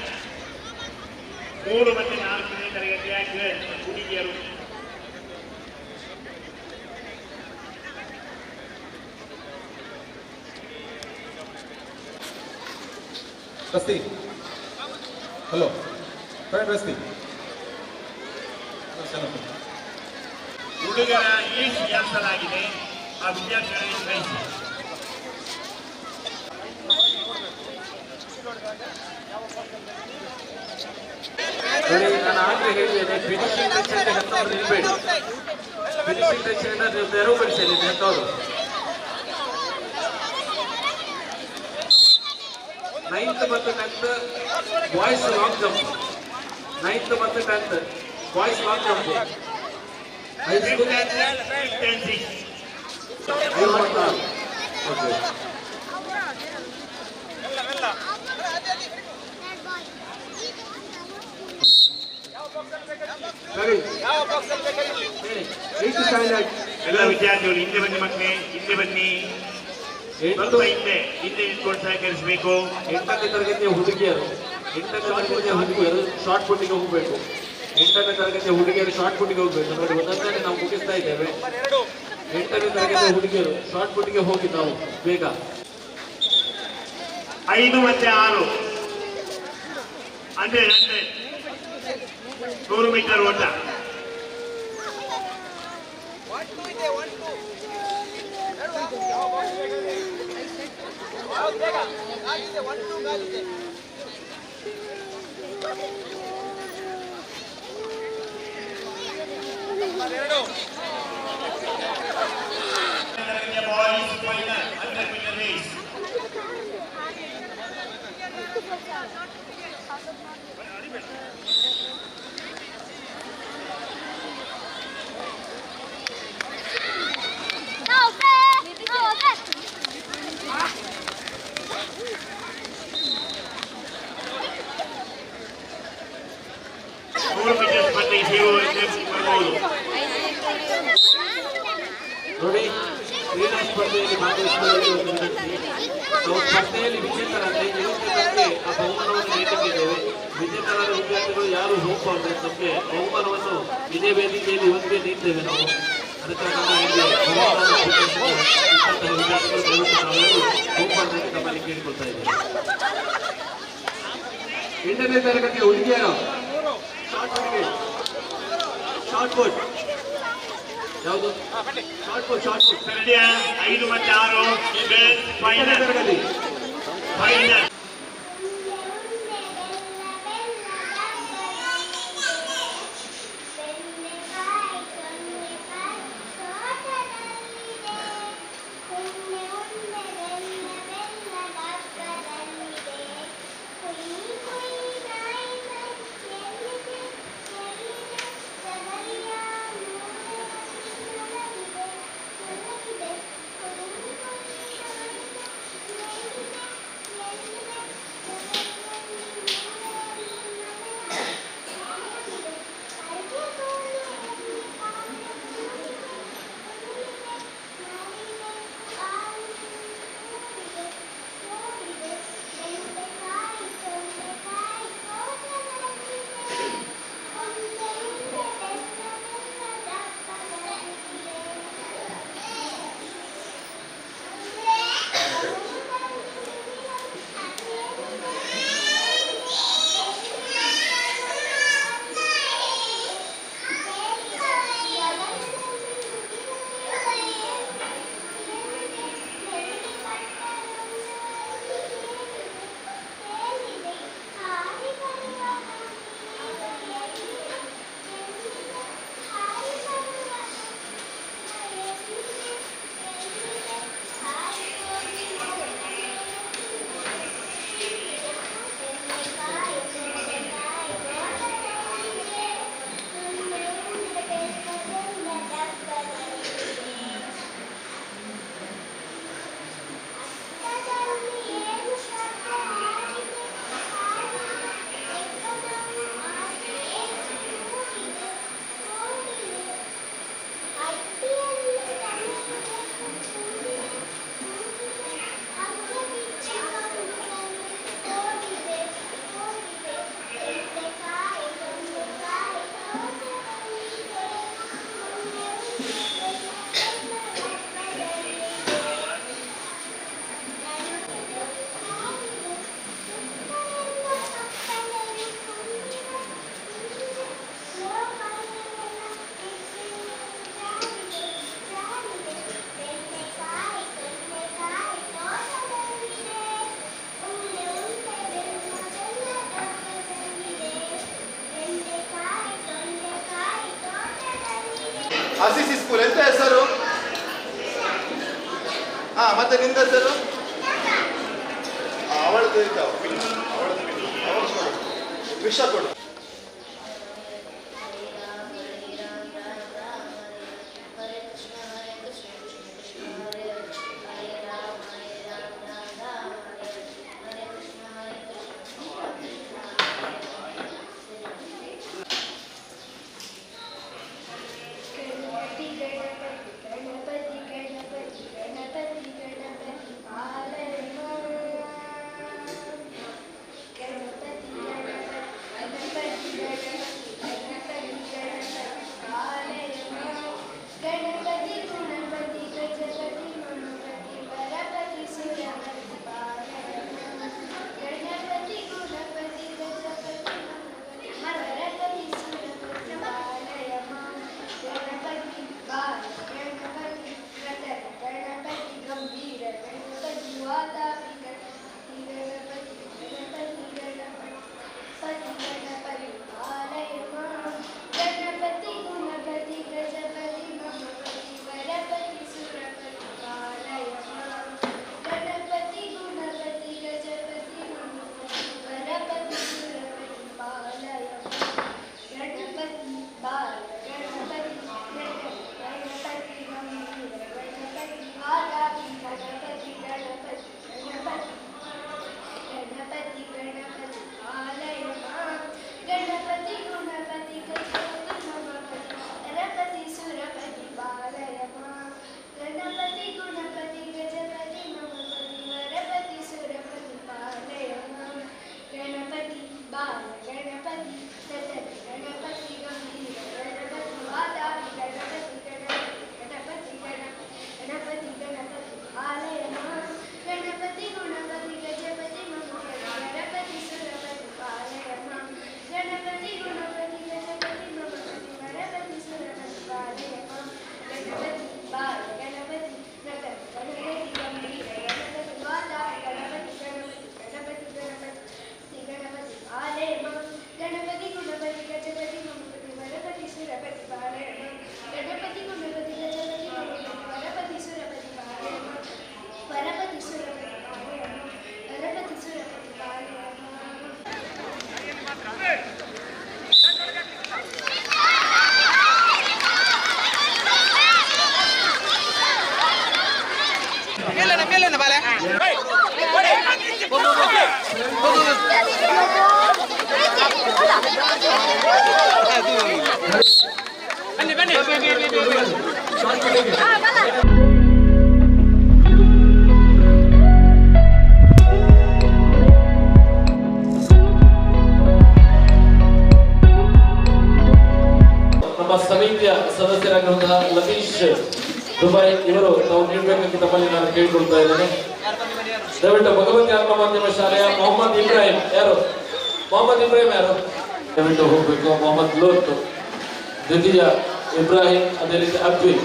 3 ಮತ್ತು 4ನೇ ತರಗತಿಯ ಗರ್ಲ್ಸ್ ಹುಡುಗಿಯರು ರಸ್ತಿ ಹಲೋ ಫ್ರೆಂಡ್ ರಸ್ತಿ ಹುಡುಗರ ಈಸ್ ವಿನ್ಯಾಸಲಾಗಿದೆ. ಆ ವಿದ್ಯಾರ್ಥಿಗಳಿಗೆ ಗ್ರಹಿಸಿ. ನೋಡಿ, ನಾನು ಆಗಲೇ ಹೇಳಿದ್ದೇನೆ, ಫಿನಿಶಿಂಗ್ ಟಚ್ ಅಂತ ಹೆತ್ತವ್ರು ನಿಲ್ಬೇಡಿ. ಫಿನಿಶಿಂಗ್ ಟಚ್ ಏನಾದ್ರು ತೆರವುಗೊಳಿಸಲಿ ಹೆತ್ತವರು. 9th ಮತ್ತು 10th boys long jump. 9th ಮತ್ತು 10th boys long jump. High school 10-6. Okay. ಎಲ್ಲ ವಿದ್ಯಾರ್ಥಿಗಳು ಹಿಂದೆ ಬನ್ನಿ ಮಕ್ಕಳೇ, ಹಿಂದೆ ಬನ್ನಿ. ಸ್ವಲ್ಪ ಹಿಂದೆ ನಿಂತ್ಕೊಂಡು ಸಹಕರಿಸಬೇಕು. 8ನೇ ತರಗತಿಯ ಹುಡುಗಿಯರು ಶಾರ್ಟ್ ಪುಟ್ಟಿಗೆ ಹೋಗಬೇಕು. 8ನೇ ತರಗತಿಯ ಹುಡುಗಿಯರು ಶಾರ್ಟ್ ಪುಟ್ಟಿಗೆ ಹೋಗ್ಬೇಕು. ನೋಡಿ, ಒಂದೊಂದೇ ನಾವು ಮುಗಿಸ್ತಾ ಇದ್ದೇವೆ. 8ನೇ ತರಗತಿಯ ಹುಡುಗಿಯರು ಶಾರ್ಟ್ ಪುಟ್ಟಿಗೆ ಹೋಗಿ ನಾವು ಬೇಗ. 5 ಮತ್ತು 6 100 100 ಮೀಟರ್ ಓಟ. Boys final 100 metre race. ನೋಡಿ, ಕ್ರೀಡಾ ಸ್ಪರ್ಧೆಯಲ್ಲಿ ಭಾಗವಹಿಸುವವರಿಗೆ ಒಂದು ವಿನಂತಿ. ನಾವು ಸ್ಪರ್ಧೆಯಲ್ಲಿ ವಿಜೇತರಾದರೆ ಇವತ್ತಿನವರೆಗೆ ಆ ಬಹುಮಾನವನ್ನು ನೀಡುತ್ತಿದ್ದೇವೆ. ವಿಜೇತರಾದ ವಿದ್ಯಾರ್ಥಿಗಳು ಯಾರು ಹೋಗಬಾರ್ದು. ನಮಗೆ ಬಹುಮಾನವನ್ನು ಇದೇ ವೇದಿಕೆಯಲ್ಲಿ ಇವತ್ತಿಗೆ ನೀಡ್ತೇವೆ ನಾವು. ಅದಕ್ಕಾಗಿ ವಿದ್ಯಾರ್ಥಿಗಳು ನಾವೆಲ್ಲರೂ ಹೋಗಬಾರ್ದು ನಮ್ಮಲ್ಲಿ ಕೇಳಿಕೊಳ್ತಾ ಇದ್ದೇವೆ. 8ನೇ ತರಗತಿಯ ಹುಡುಗಿಯರು ಶಾರ್ಟ್ ಪುಟ್ ಯಾವುದು? ಶಾರ್ಟ್ ಪುಟ್ ಸದ್ಯ 5 ಮತ್ತು 6 ಫೈನಲ್ ತರಗತಿ. ಫೈನಲ್. ಆರ್ಸಿಸಿ ಸ್ಕೂಲ್ ಎಂತ ಹೆಸರು? ಹಾ, ಮತ್ತೆ ನಿಂದ ಹೆಸರು? ಅವಳದು ವಿಷ ಕೊಡು. ನಮ್ಮ ಸಮಿತಿಯ ಸದಸ್ಯರಾಗಿರುವಂತಹ ಲತೀಶ್ ದುಬೈ ಇವರು ತಾವು ನೀಡಬೇಕೆಂದು ತಮ್ಮಲ್ಲಿ ನಾನು ಕೇಳಿಕೊಳ್ತಾ ಇದ್ದೇನೆ. ದಯವಿಟ್ಟು ಭಗವತಿ ಆಂಗ್ಲ ಮಾಧ್ಯಮ ಶಾಲೆಯ ಮೊಹಮ್ಮದ್ ಇಬ್ರಾಹಿಂ ಯಾರು? ಮೊಹಮ್ಮದ್ ಇಬ್ರಾಹಿಂ ಯಾರು? ದಯವಿಟ್ಟು ಹೋಗ್ಬೇಕು. ಮೊಹಮ್ಮದ್ ಲೋತ್, ದ್ವಿತೀಯ ಇಬ್ರಾಹಿಂ, ಅದೇ ರೀತಿ ಅದ್ವಿಲ್.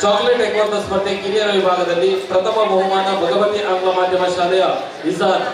ಚಾಕ್ಲೇಟ್ ಎಗ್ವರ್ತ ಸ್ಪರ್ಧೆ ಕಿರಿಯರ ವಿಭಾಗದಲ್ಲಿ ಪ್ರಥಮ ಬಹುಮಾನ ಭಗವತಿ ಆಂಗ್ಲ ಮಾಧ್ಯಮ ಶಾಲೆಯ ಇಜಾನ್.